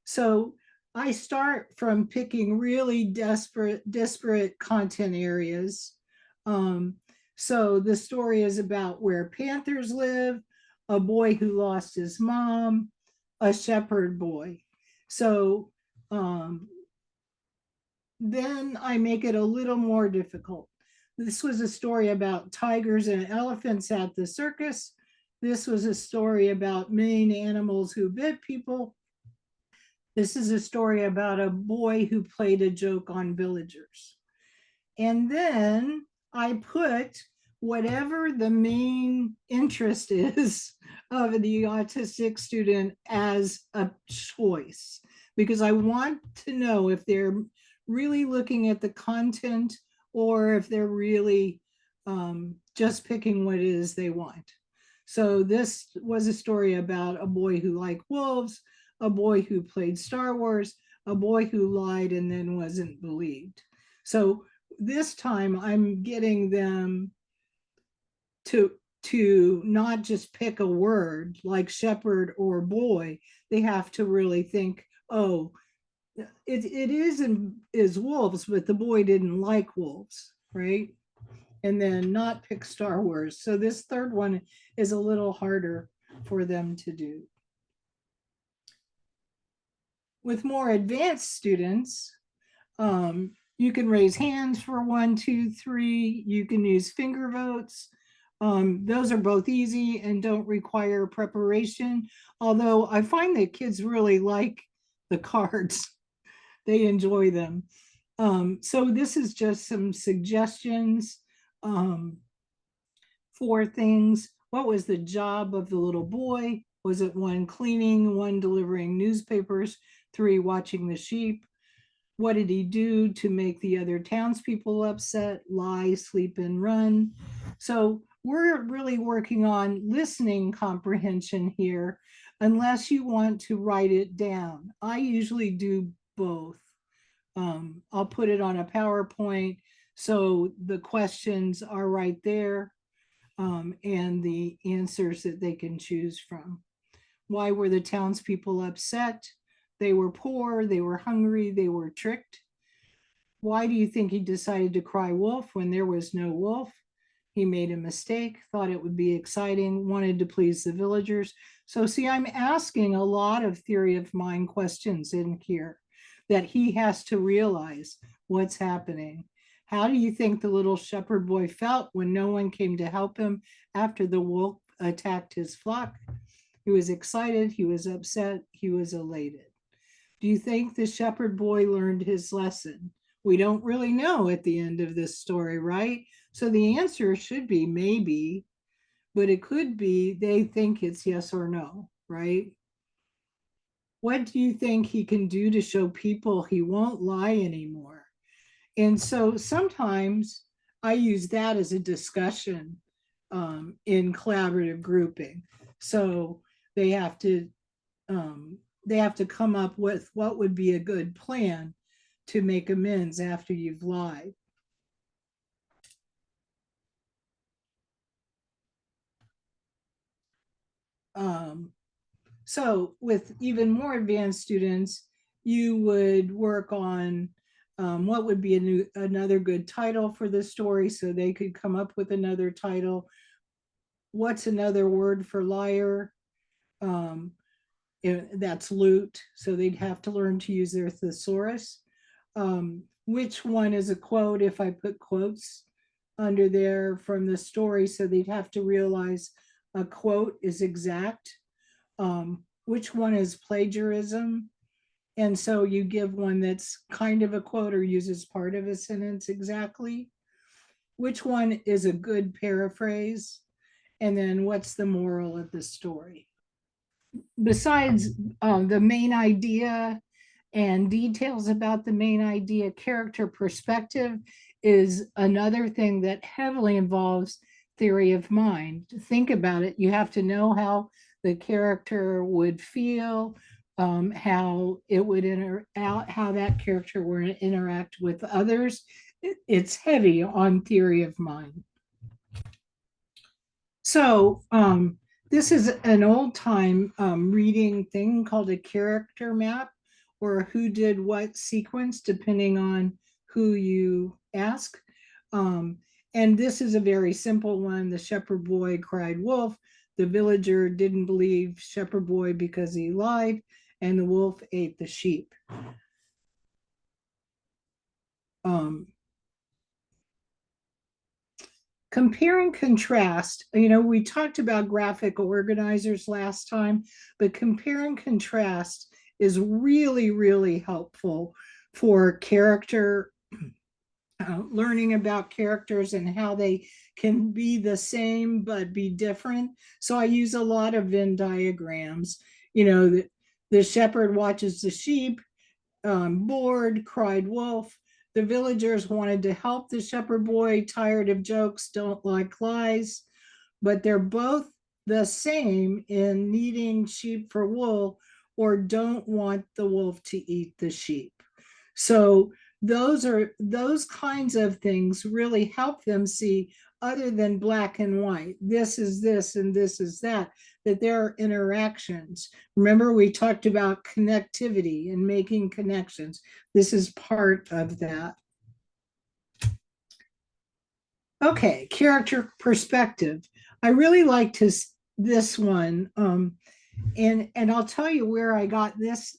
So I start from picking really disparate content areas. So the story is about where panthers live, a boy who lost his mom, a shepherd boy. So then I make it a little more difficult. This was a story about tigers and elephants at the circus. This was a story about Maine animals who bit people. This is a story about a boy who played a joke on villagers. And then I put whatever the main interest is of the autistic student as a choice, because I want to know if they're really looking at the content or if they're really just picking what it is they want. So this was a story about a boy who liked wolves, a boy who played Star Wars, a boy who lied and then wasn't believed. So this time I'm getting them to not just pick a word like shepherd or boy. They have to really think, oh, it is wolves, but the boy didn't like wolves, right? And then not pick Star Wars. So this third one is a little harder for them to do. With more advanced students, you can raise hands for 1, 2, 3. You can use finger votes. Those are both easy and don't require preparation. Although I find that kids really like the cards. They enjoy them. So this is just some suggestions for things. What was the job of the little boy? Was it 1, cleaning, 1, delivering newspapers, 3, watching the sheep? What did he do to make the other townspeople upset? Lie, sleep, and run. So we're really working on listening comprehension here, unless you want to write it down. I usually do both. I'll put it on a PowerPoint so the questions are right there. and the answers that they can choose from. Why were the townspeople upset? They were poor, they were hungry, they were tricked. Why do you think he decided to cry wolf when there was no wolf? He made a mistake, thought it would be exciting, wanted to please the villagers. So see, I'm asking a lot of theory of mind questions in here that he has to realize what's happening. How do you think the little shepherd boy felt when no one came to help him after the wolf attacked his flock? He was excited, he was upset, he was elated. Do you think the shepherd boy learned his lesson? We don't really know at the end of this story, right? So the answer should be maybe, but it could be they think it's yes or no, right? What do you think he can do to show people he won't lie anymore? And so sometimes I use that as a discussion in collaborative grouping. So they have to come up with what would be a good plan to make amends after you've lied. So with even more advanced students, you would work on what would be another good title for the story, so they could come up with another title. What's another word for liar? That's loot, so they'd have to learn to use their thesaurus. Which one is a quote if I put quotes under there from the story, so they'd have to realize a quote is exact. Which one is plagiarism? And so you give one that's kind of a quote or uses part of a sentence exactly. Which one is a good paraphrase? And then what's the moral of the story? Besides the main idea and details about the main idea, character perspective is another thing that heavily involves theory of mind. To think about it, you have to know how the character would feel, how it would how that character would interact with others. It's heavy on theory of mind. So this is an old time reading thing called a character map, or who did what sequence, depending on who you ask. And this is a very simple one. The shepherd boy cried wolf. The villager didn't believe shepherd boy because he lied, and the wolf ate the sheep. Compare and contrast. We talked about graphic organizers last time, but compare and contrast is really, really helpful for character, learning about characters and how they can be the same but be different. So I use a lot of Venn diagrams. The shepherd watches the sheep, bored, cried wolf. The villagers wanted to help the shepherd boy, tired of jokes, don't like lies, but they're both the same in needing sheep for wool or don't want the wolf to eat the sheep. So those kinds of things really help them see, other than black and white, this is this and this is that there are interactions. Remember, we talked about connectivity and making connections. This is part of that. Okay, character perspective. I really liked this one. And I'll tell you where I got this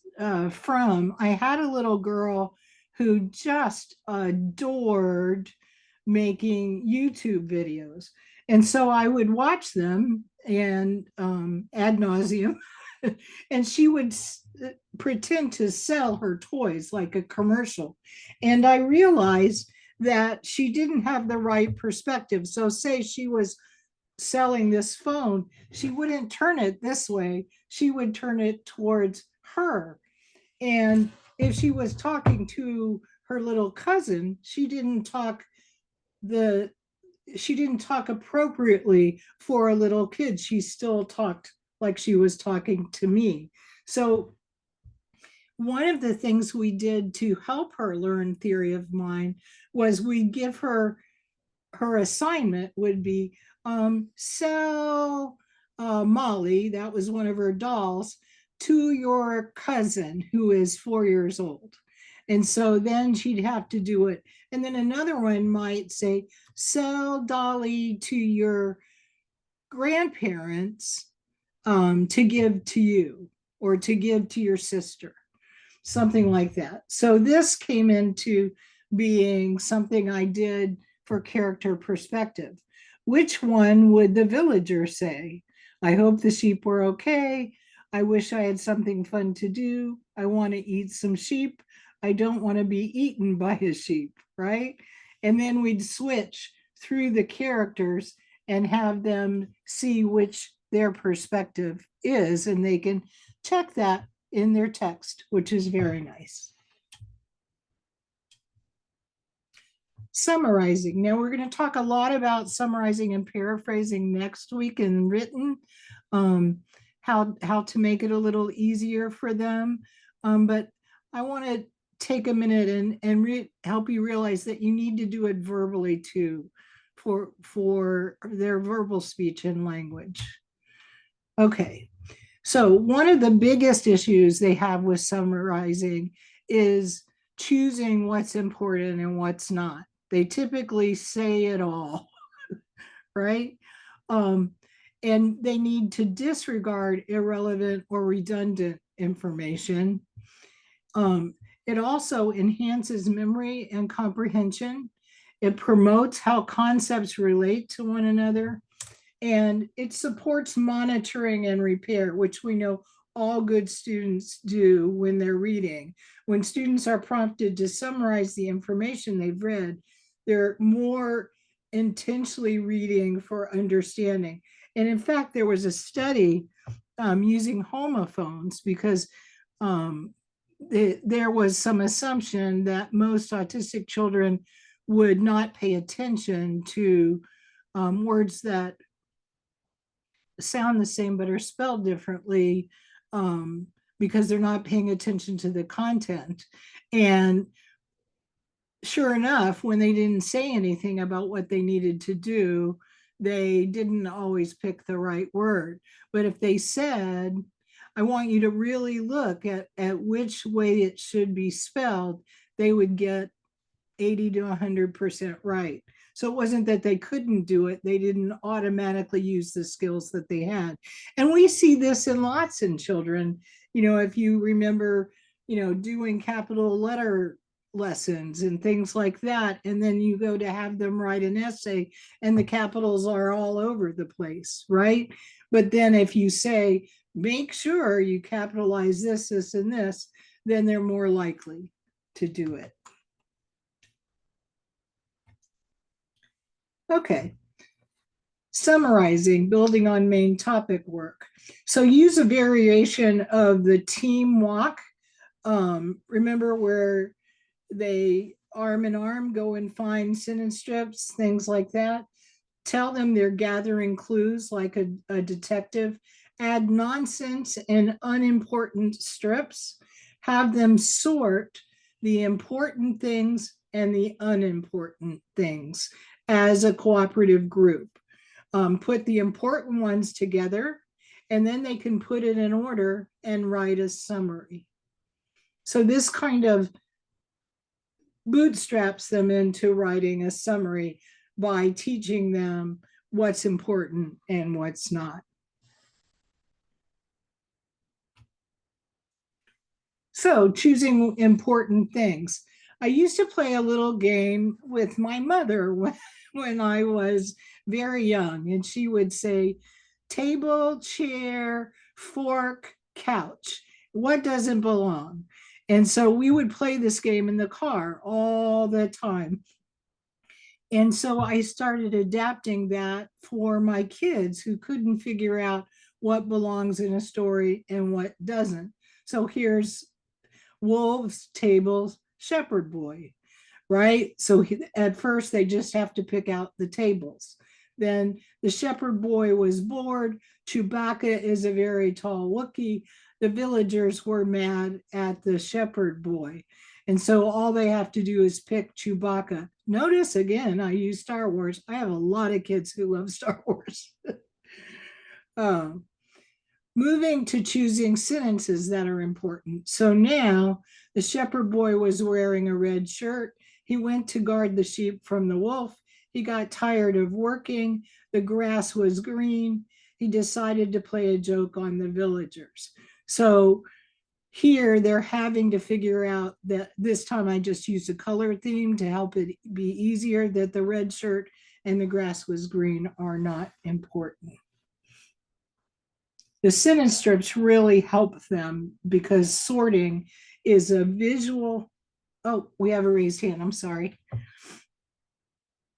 from. I had a little girl who just adored making YouTube videos. And so I would watch them and ad nauseum, and she would pretend to sell her toys like a commercial. And I realized that she didn't have the right perspective. So say she was selling this phone, she wouldn't turn it this way. She would turn it towards her. And if she was talking to her little cousin, she didn't talk appropriately for a little kid. She still talked like she was talking to me. So one of the things we did to help her learn theory of mind was we give her assignment would be, sell Molly, that was one of her dolls, to your cousin who is 4 years old. And so then she'd have to do it. And then another one might say, sell Dolly to your grandparents to give to you or to give to your sister, something like that. So this came into being something I did for character perspective. Which one would the villager say? I hope the sheep were okay. I wish I had something fun to do. I want to eat some sheep. I don't want to be eaten by a sheep, right? And then we'd switch through the characters and have them see which their perspective is, and they can check that in their text, which is very nice. Summarizing. Now we're going to talk a lot about summarizing and paraphrasing next week in written, how to make it a little easier for them. But I want to take a minute and help you realize that you need to do it verbally too for their verbal speech and language. Okay, so one of the biggest issues they have with summarizing is choosing what's important and what's not. They typically say it all, right? And they need to disregard irrelevant or redundant information. It also enhances memory and comprehension. It promotes how concepts relate to one another. And it supports monitoring and repair, which we know all good students do when they're reading. When students are prompted to summarize the information they've read, they're more intentionally reading for understanding. And in fact, there was a study using homophones because there was some assumption that most autistic children would not pay attention to words that sound the same but are spelled differently because they're not paying attention to the content. And sure enough, when they didn't say anything about what they needed to do, they didn't always pick the right word. But if they said, I want you to really look at which way it should be spelled, they would get 80 to 100% right. So it wasn't that they couldn't do it, they didn't automatically use the skills that they had. And we see this in lots in children. You know, if you remember, you know, doing capital letter lessons and things like that, and then you go to have them write an essay and the capitals are all over the place, right? But then if you say, make sure you capitalize this, this, and this, then they're more likely to do it. Okay, summarizing, building on main topic work. So use a variation of the team walk. Remember where they arm in arm go and find sentence strips, things like that. Tell them they're gathering clues like a detective. Add nonsense and unimportant strips. Have them sort the important things and the unimportant things as a cooperative group. Put the important ones together, and then they can put it in order and write a summary. So this kind of bootstraps them into writing a summary by teaching them what's important and what's not. So choosing important things. I used to play a little game with my mother when I was very young, and she would say, table, chair, fork, couch. What doesn't belong? And so we would play this game in the car all the time. And so I started adapting that for my kids who couldn't figure out what belongs in a story and what doesn't. So here's wolves, tables, shepherd boy, right? So at first they just have to pick out the tables. Then the shepherd boy was bored. Chewbacca is a very tall Wookiee. The villagers were mad at the shepherd boy. And so all they have to do is pick Chewbacca. Notice again, I use Star Wars. I have a lot of kids who love Star Wars. Moving to choosing sentences that are important. So now the shepherd boy was wearing a red shirt. He went to guard the sheep from the wolf. He got tired of working. The grass was green. He decided to play a joke on the villagers. So here they're having to figure out that this time I just used a color theme to help it be easier, that the red shirt and the grass was green are not important. The sentence strips really help them because sorting is a visual. Oh, we have a raised hand. I'm sorry.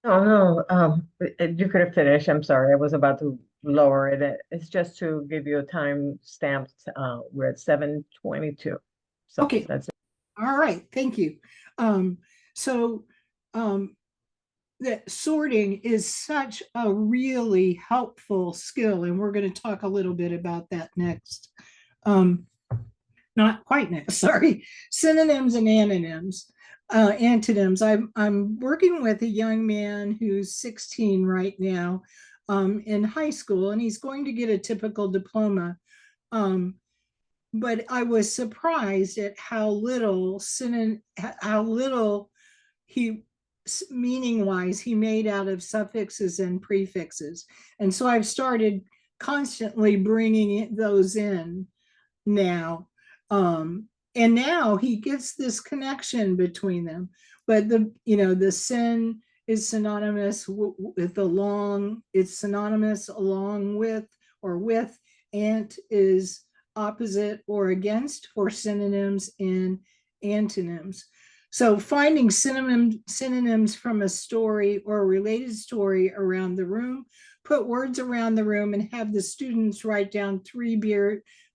Oh, no, you could have finished. I'm sorry. I was about to lower it. It's just to give you a time stamped. We're at 7:22. So Okay. that's it. All right. Thank you. That sorting is such a really helpful skill, and we're going to talk a little bit about that next. Not quite next, sorry. Synonyms and antonyms. Antonyms. I'm working with a young man who's 16 right now in high school, and he's going to get a typical diploma. But I was surprised at how little he, meaning wise, he made out of suffixes and prefixes. And so I've started constantly bringing those in now. And now he gets this connection between them. But the sin is synonymous with along, it's synonymous along with or with. Ant is opposite or against for synonyms and antonyms. So finding synonyms from a story or a related story around the room, put words around the room and have the students write down 3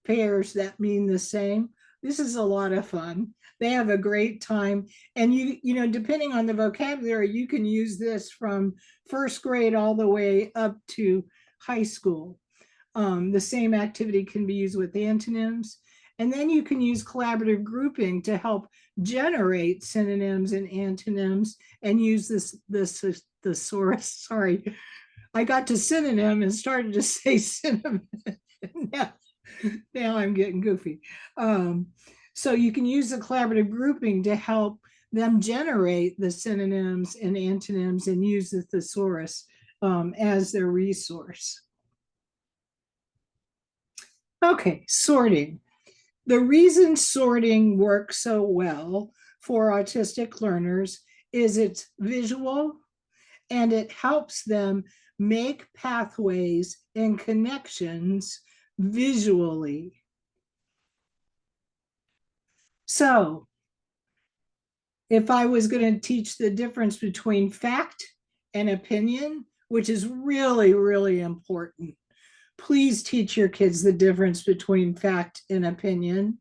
pairs that mean the same. This is a lot of fun. They have a great time. And depending on the vocabulary, you can use this from first grade all the way up to high school. The same activity can be used with antonyms. And then you can use collaborative grouping to help generate synonyms and antonyms and use this thesaurus. Sorry, I got to synonym and started to say synonym. Now I'm getting goofy. So you can use the collaborative grouping to help them generate the synonyms and antonyms and use the thesaurus as their resource. Okay, sorting. The reason sorting works so well for autistic learners is it's visual and it helps them make pathways and connections visually. So if I was going to teach the difference between fact and opinion, which is really, really important, please teach your kids the difference between fact and opinion.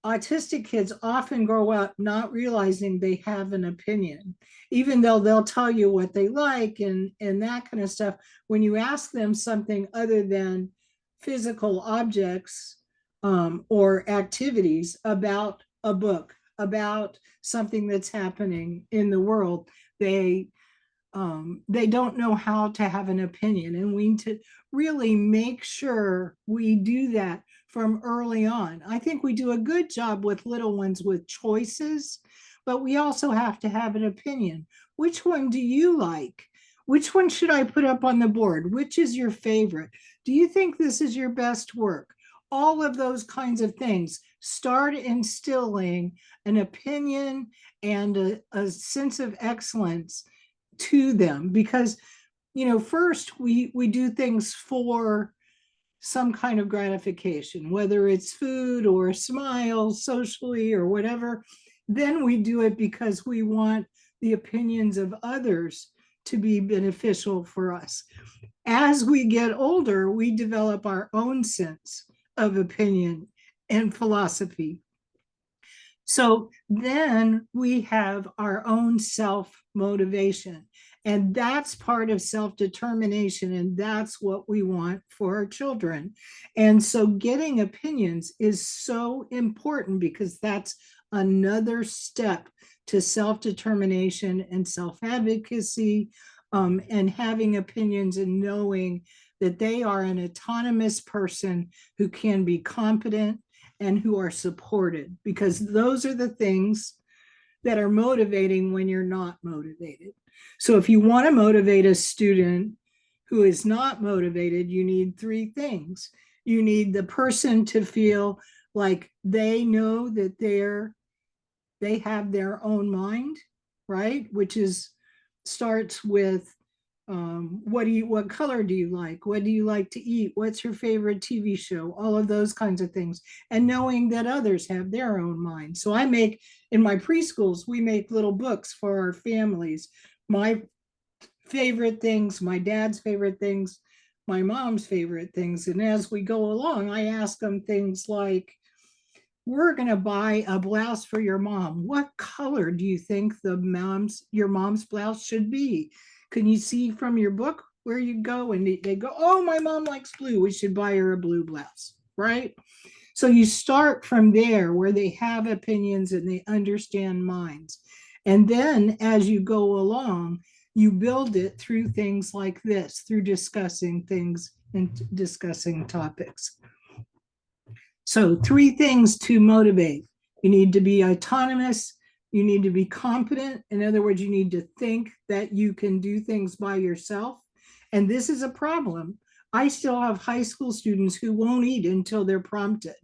Autistic kids often grow up not realizing they have an opinion, even though they'll tell you what they like and that kind of stuff. When you ask them something other than physical objects or activities about a book, about something that's happening in the world, they don't know how to have an opinion. And we need to really make sure we do that from early on. I think we do a good job with little ones with choices, but we also have to have an opinion. Which one do you like? Which one should I put up on the board? Which is your favorite? Do you think this is your best work? All of those kinds of things. Start instilling an opinion and a sense of excellence to them, because first we do things for some kind of gratification, whether it's food or a smile socially or whatever. Then we do it because we want the opinions of others to be beneficial for us. As we get older, we develop our own sense of opinion and philosophy. So then we have our own self-motivation, and that's part of self-determination, and that's what we want for our children. And so getting opinions is so important because that's another step to self-determination and self-advocacy, and having opinions and knowing that they are an autonomous person who can be competent and who are supported, because those are the things that are motivating when you're not motivated. So if you want to motivate a student who is not motivated, you need three things. You need the person to feel like they know that they have their own mind, right? Which starts with what color do you like? What do you like to eat? What's your favorite TV show? All of those kinds of things. And knowing that others have their own mind. So in my preschools, we make little books for our families. My favorite things, my dad's favorite things, my mom's favorite things. And as we go along, I ask them things like, we're going to buy a blouse for your mom. What color do you think your mom's blouse should be? Can you see from your book where you go? And they go, oh, my mom likes blue. We should buy her a blue blouse, right? So you start from there where they have opinions and they understand minds. And then as you go along, you build it through things like this, through discussing things and discussing topics. So 3 things to motivate. You need to be autonomous. You need to be competent. In other words, you need to think that you can do things by yourself. And this is a problem. I still have high school students who won't eat until they're prompted.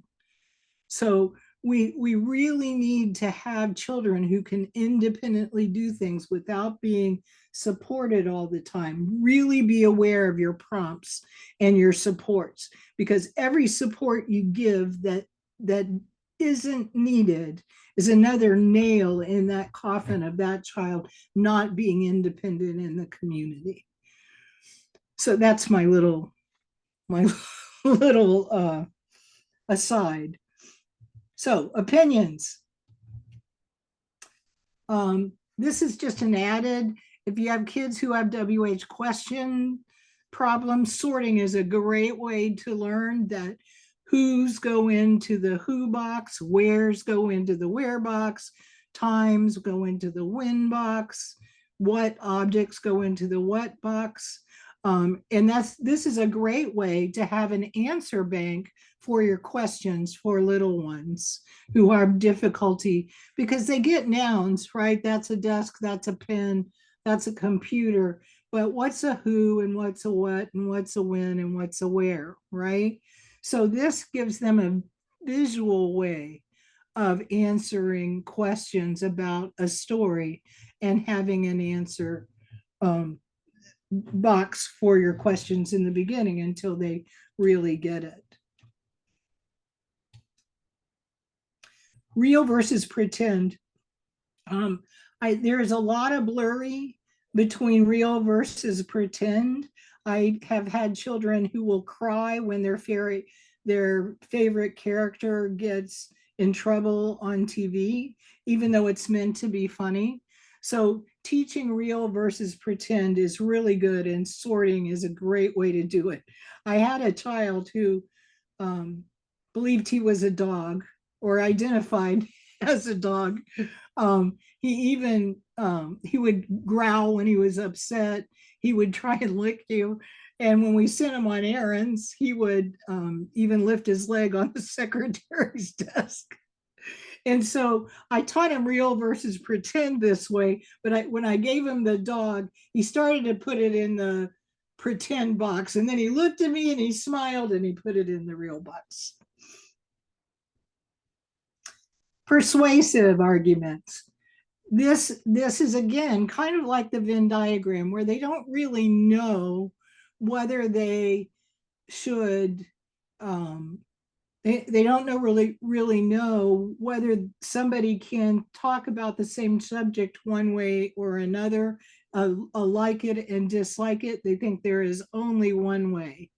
So we really need to have children who can independently do things without being supported all the time. Really be aware of your prompts and your supports, because every support you give that isn't needed is another nail in that coffin of that child not being independent in the community. So that's my little aside. So opinions. This is just an added, if you have kids who have WH question problems, sorting is a great way to learn that who's go into the who box, where's go into the where box, times go into the when box, what objects go into the what box. And this is a great way to have an answer bank for your questions for little ones who have difficulty, because they get nouns, right? That's a desk, that's a pen, that's a computer, but what's a who and what's a what and what's a when and what's a where, right? So this gives them a visual way of answering questions about a story and having an answer box for your questions in the beginning until they really get it. Real versus pretend. There is a lot of blurry between real versus pretend. I have had children who will cry when their favorite character gets in trouble on TV, even though it's meant to be funny. So teaching real versus pretend is really good, and sorting is a great way to do it. I had a child who believed he was a dog or identified as a dog. He would growl when he was upset. He would try and lick you. And when we sent him on errands, he would even lift his leg on the secretary's desk. And so I taught him real versus pretend this way, but when I gave him the dog, he started to put it in the pretend box. And then he looked at me and he smiled and he put it in the real box. Persuasive arguments. This is, again, kind of like the Venn diagram, where they don't really know whether they should, they don't really know whether somebody can talk about the same subject one way or another, like it and dislike it. They think there is only one way.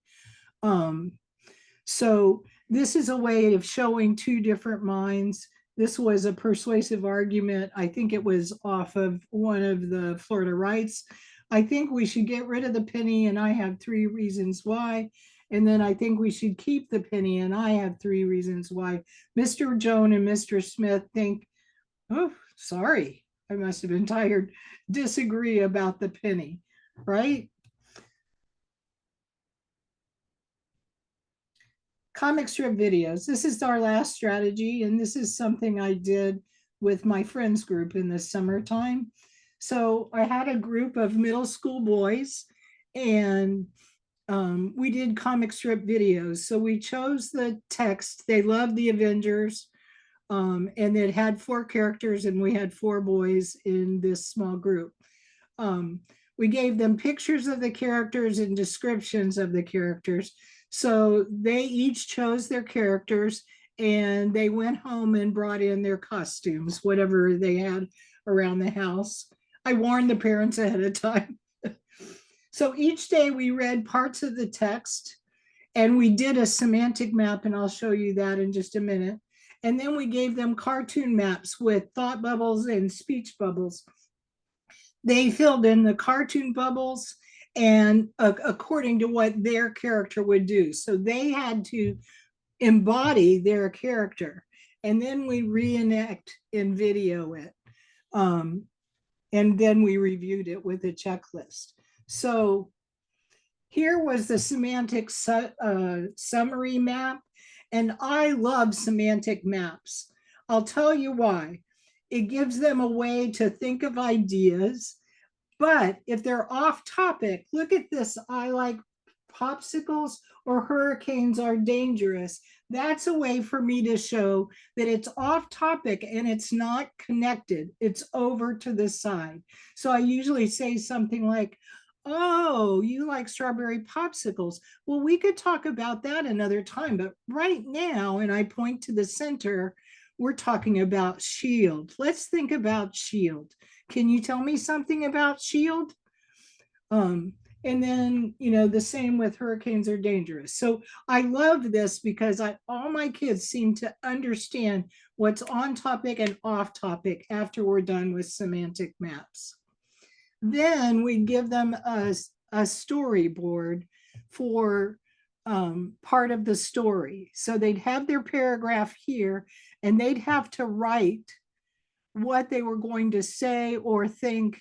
So this is a way of showing 2 different minds. This was a persuasive argument. I think it was off of one of the Florida Rights. I think we should get rid of the penny, and I have 3 reasons why. And then I think we should keep the penny, and I have 3 reasons why. Mr. Jones and Mr. Smith think Oh, sorry. I must have been tired. Disagree about the penny, right? Comic strip videos. This is our last strategy, and this is something I did with my friends group in the summertime. So I had a group of middle school boys, and we did comic strip videos. So we chose the text. They loved the Avengers, and it had 4 characters, and we had 4 boys in this small group. Um, we gave them pictures of the characters and descriptions of the characters. So they each chose their characters, and they went home and brought in their costumes, whatever they had around the house. I warned the parents ahead of time. So each day we read parts of the text, and we did a semantic map, and I'll show you that in just a minute. And then we gave them cartoon maps with thought bubbles and speech bubbles. They filled in the cartoon bubbles and according to what their character would do. So they had to embody their character, and then we reenact and video it. And then we reviewed it with a checklist. So here was the semantic summary map, and I love semantic maps. I'll tell you why. It gives them a way to think of ideas, but if they're off topic, look at this. I like popsicles or hurricanes are dangerous. That's a way for me to show that it's off topic and it's not connected. It's over to the side. So I usually say something like, oh, you like strawberry popsicles. Well, we could talk about that another time, but right now, and I point to the center, we're talking about shield. Let's think about shield. Can you tell me something about shield? And then, the same with hurricanes are dangerous. So I love this because all my kids seem to understand what's on topic and off topic after we're done with semantic maps. Then we give them a storyboard for part of the story. So they'd have their paragraph here, and they'd have to write what they were going to say or think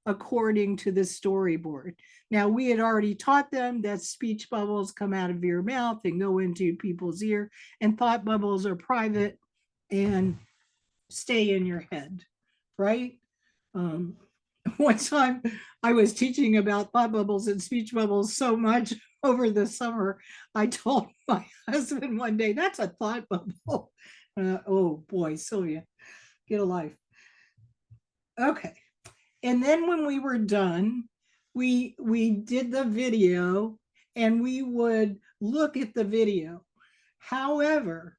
according to the storyboard. Now, we had already taught them that speech bubbles come out of your mouth and go into people's ear, and thought bubbles are private and stay in your head, right? One time I was teaching about thought bubbles and speech bubbles so much over the summer, I told my husband one day, that's a thought bubble. Oh boy, Sylvia, get a life. Okay. And then when we were done, we did the video, and we would look at the video. However,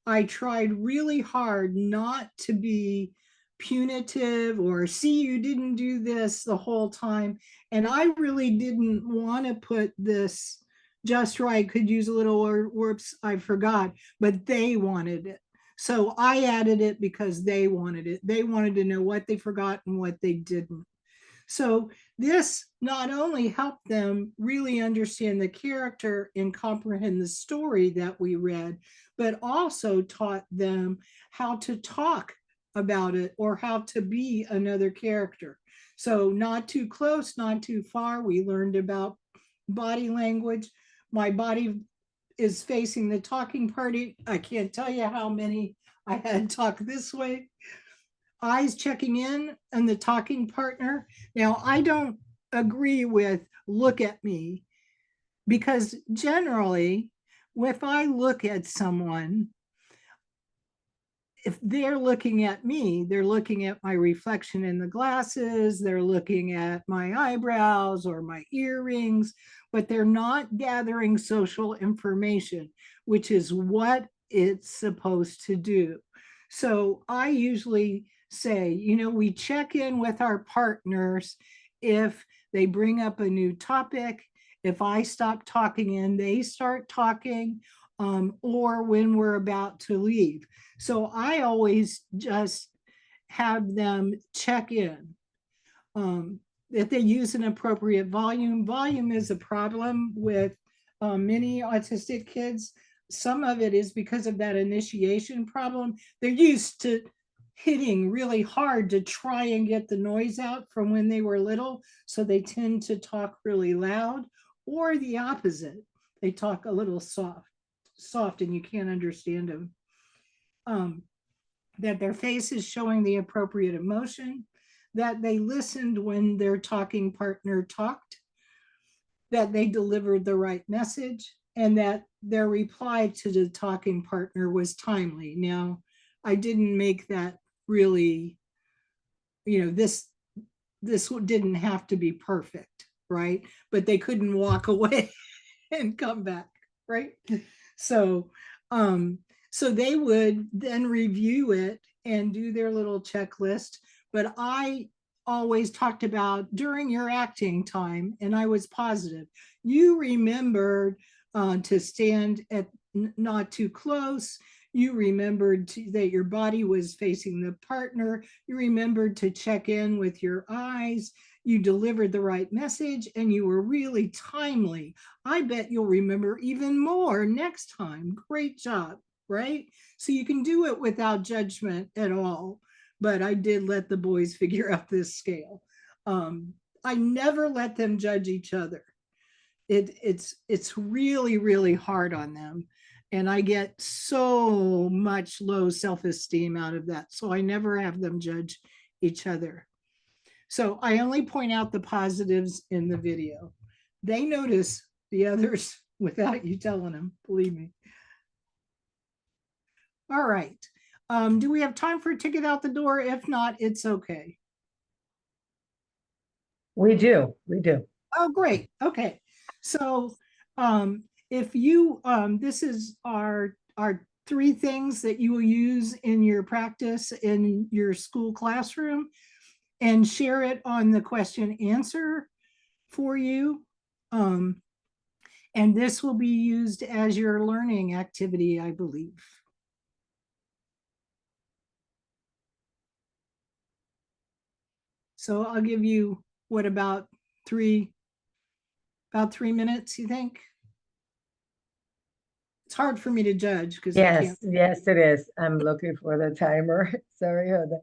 I tried really hard not to be punitive or see, you didn't do this the whole time. And I really didn't want to put this just right, could use a little whoops, I forgot, but they wanted it. So I added it because they wanted it. They wanted to know what they forgot and what they didn't. So this not only helped them really understand the character and comprehend the story that we read, but also taught them how to talk about it or how to be another character. So not too close, not too far. We learned about body language. My body is facing the talking party. I can't tell you how many I had talk this way. Eyes checking in and the talking partner. Now, I don't agree with look at me, because generally, if I look at someone, if they're looking at me, they're looking at my reflection in the glasses, they're looking at my eyebrows or my earrings, but they're not gathering social information, which is what it's supposed to do. So I usually say, we check in with our partners if they bring up a new topic, if I stop talking and they start talking, or when we're about to leave. So I always just have them check in. That they use an appropriate volume. Volume is a problem with many autistic kids. Some of it is because of that initiation problem. They're used to hitting really hard to try and get the noise out from when they were little. So they tend to talk really loud, or the opposite. They talk a little soft and you can't understand them. That their face is showing the appropriate emotion, that they listened when their talking partner talked, that they delivered the right message, and that their reply to the talking partner was timely. Now, I didn't make that really, this didn't have to be perfect, right? But they couldn't walk away and come back, right? So, so they would then review it and do their little checklist. But I always talked about during your acting time, and I was positive, you remembered to stand at not too close. You remembered that your body was facing the partner. You remembered to check in with your eyes. You delivered the right message, and you were really timely. I bet you'll remember even more next time. Great job, right? So you can do it without judgment at all. But I did let the boys figure out this scale. I never let them judge each other. It's really, really hard on them. And I get so much low self-esteem out of that. So I never have them judge each other. So I only point out the positives in the video. They notice the others without you telling them, believe me. All right. Do we have time for a ticket out the door? If not, it's okay. We do. Oh, great. Okay. So if you, this is our 3 things that you will use in your practice in your school classroom, and share it on the question answer for you. And this will be used as your learning activity, I believe. So I'll give you, what, about 3 minutes, you think? It's hard for me to judge because I can't. Yes, it is. I'm looking for the timer. Sorry, hold on.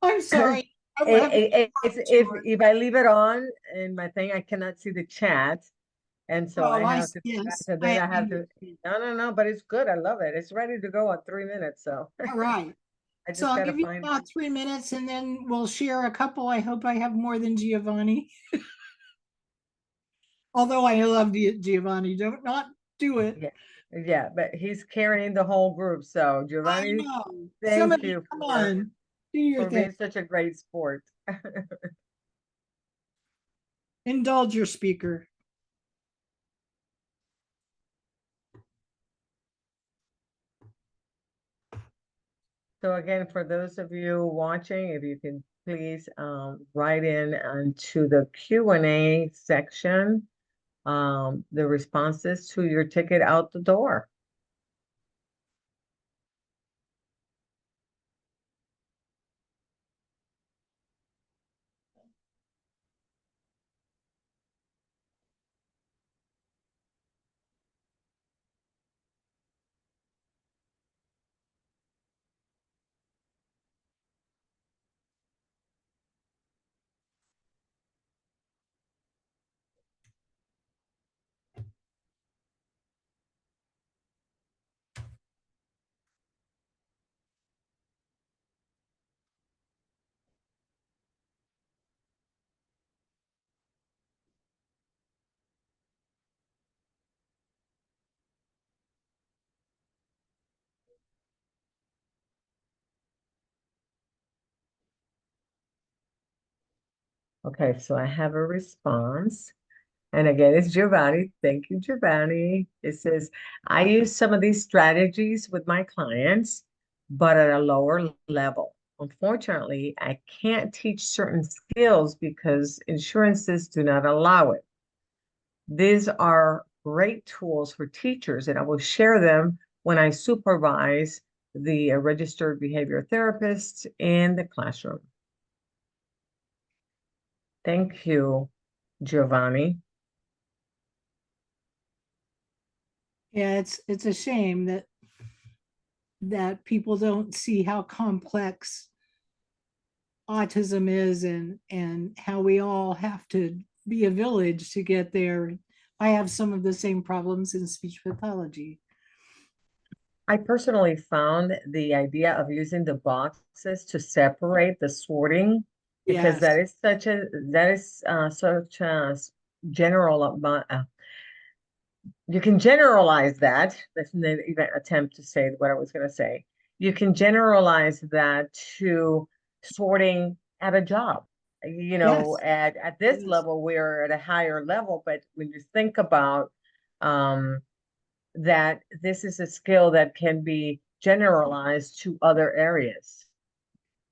I'm sorry. If I leave it on in my thing, I cannot see the chat. And so I have to, yes, so then I have to, no, but it's good. I love it. It's ready to go on 3 minutes. So, all right. I just So I'll gotta give you find about 3 minutes and then we'll share a couple. I hope I have more than Giovanni. Although I love Giovanni, don't not do it. Yeah, but he's carrying the whole group. So Giovanni, thank you come on, do your for thing. being such a great sport. Indulge your speaker. So again, for those of you watching, if you can please write in onto the Q&A section the responses to your ticket out the door. Okay, so I have a response. And again, it's Giovanni. Thank you, Giovanni. It says, I use some of these strategies with my clients, but at a lower level. Unfortunately, I can't teach certain skills because insurances do not allow it. These are great tools for teachers, and I will share them when I supervise the registered behavior therapists in the classroom. Thank you, Giovanni. Yeah, it's a shame that people don't see how complex autism is and how we all have to be a village to get there. I have some of the same problems in speech pathology. I personally found the idea of using the boxes to separate the sorting, because Yes, that is such a general amount. You can generalize that. Let's not even attempt to say what I was going to say. You can generalize that to sorting at a job. You know, yes, at this yes. level, we're at a higher level, but when you think about um, that, this is a skill that can be generalized to other areas.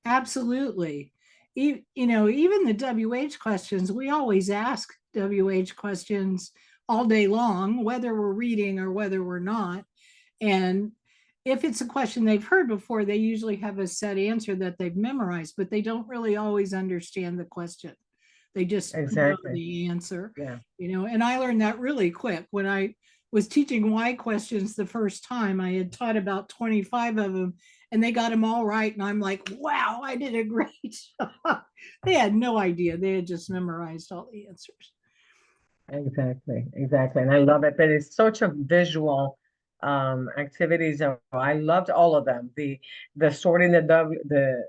Absolutely. You know, even the WH questions, we always ask WH questions all day long, whether we're reading or whether we're not. And if it's a question they've heard before, they usually have a set answer that they've memorized, but they don't really always understand the question. They just know Exactly. the answer, Yeah. you know, and I learned that really quick. When I was teaching why questions the first time, I had taught about 25 of them and they got them all right. And I'm like, wow, I did a great job. They had no idea. They had just memorized all the answers. Exactly, exactly. And I love it, but it's such a visual activities. So I loved all of them. The sorting the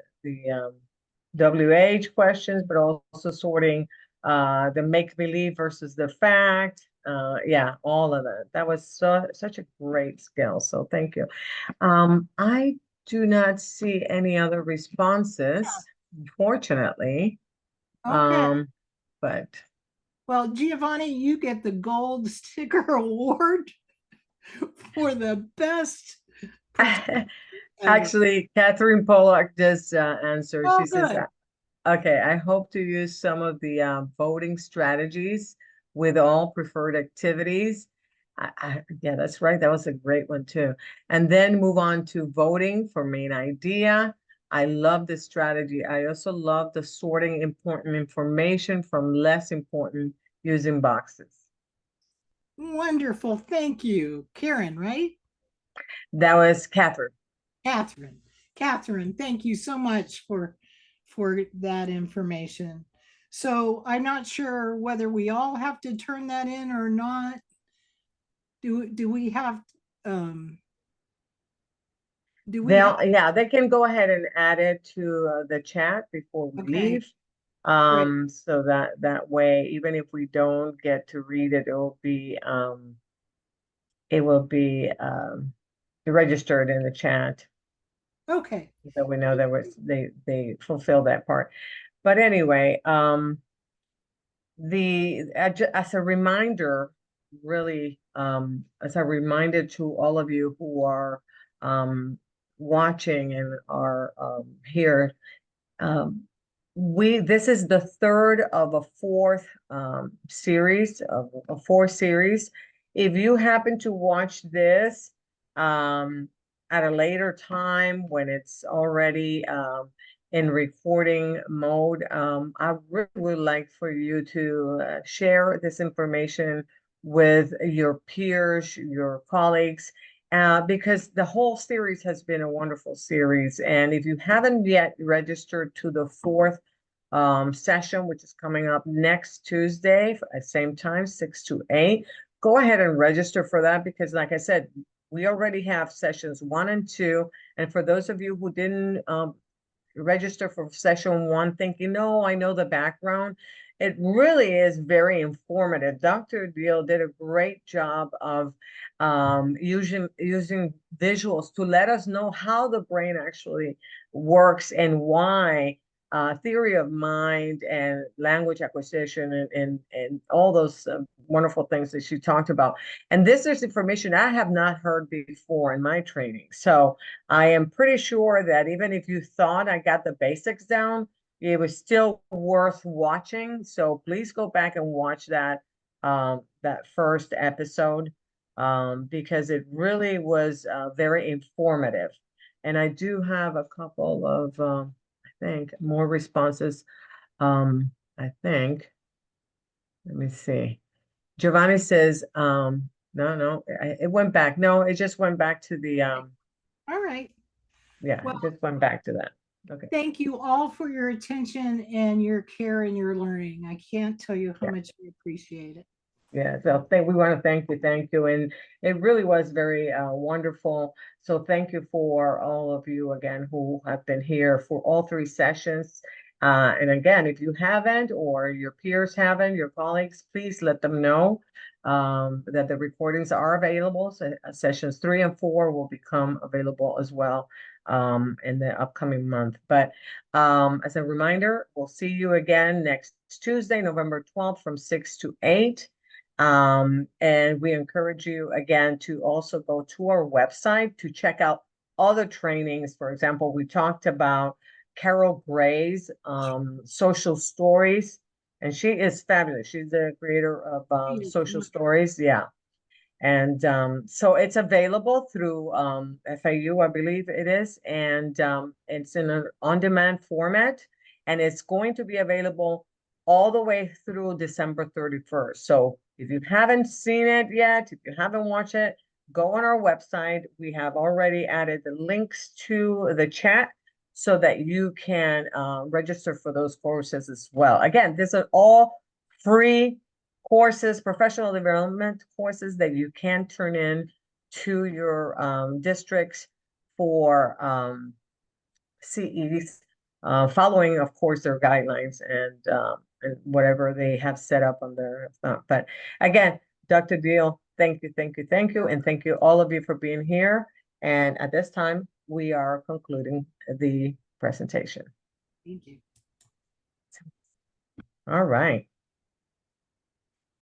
WH questions, but also sorting the make believe versus the fact. Yeah, all of that. That was such a great skill. So thank you. I do not see any other responses, unfortunately. Okay. But Well, Giovanni, you get the gold sticker award for the best participant ever. actually, Catherine Pollack just answered. Oh, She says, good. okay, I hope to use some of the voting strategies with all preferred activities. Yeah, that's right. That was a great one too. And then move on to voting for main idea. I love this strategy. I also love the sorting important information from less important using boxes. Wonderful. Thank you. Karen, right? That was Catherine. Catherine. Catherine, thank you so much for that information. So I'm not sure whether we all have to turn that in or not. Do we have um do we have Yeah, they can go ahead and add it to the chat before we okay, leave. great. So that way, even if we don't get to read it, it will be registered in the chat, Okay. so we know that they fulfill that part. But anyway, as a reminder, really, as a reminder to all of you who are um, watching and are here, um, this is the third of a fourth series of a four series. If you happen to watch this at a later time when it's already in recording mode, I really would like for you to share this information with your peers, your colleagues, because the whole series has been a wonderful series. And if you haven't yet registered to the fourth session, which is coming up next Tuesday at same time, 6 to 8, go ahead and register for that, because like I said, we already have sessions 1 and 2. And for those of you who didn't register for session 1 thinking, no, I know the background, it really is very informative. Dr. Diehl did a great job of using visuals to let us know how the brain actually works and why theory of mind and language acquisition and all those wonderful things that she talked about. And this is information I have not heard before in my training. So I am pretty sure that even if you thought I got the basics down, it was still worth watching. So please go back and watch that first episode because it really was very informative. And I do have a couple of I think more responses. I think. Let me see. Giovanni says, no, it went back. No, it just went back to the All right. yeah, Well, it just went back to that. Okay. Thank you all for your attention and your care and your learning. I can't tell you how Yeah. much we appreciate it. Yeah, so we want to thank you, and it really was very wonderful. So thank you for all of you again who have been here for all 3 sessions. And again, if you haven't or your peers haven't, your colleagues, please let them know that the recordings are available. So sessions 3 and 4 will become available as well in the upcoming month. But as a reminder, we'll see you again next Tuesday, November 12th from 6 to 8. And we encourage you again to also go to our website to check out other trainings. For example, we talked about Carol Gray's Social Stories, and she is fabulous. She's the creator of Social Stories. Yeah. And so it's available through FAU, I believe it is, and it's in an on-demand format, and it's going to be available all the way through December 31st. So if you haven't seen it yet, if you haven't watched it, go on our website. We have already added the links to the chat so that you can register for those courses as well. Again, these are all free courses, professional development courses that you can turn in to your districts for CEs, following, of course, their guidelines and whatever they have set up on their. But again, Dr. Diehl, thank you, and thank you all of you for being here. And at this time, we are concluding the presentation. Thank you. All right.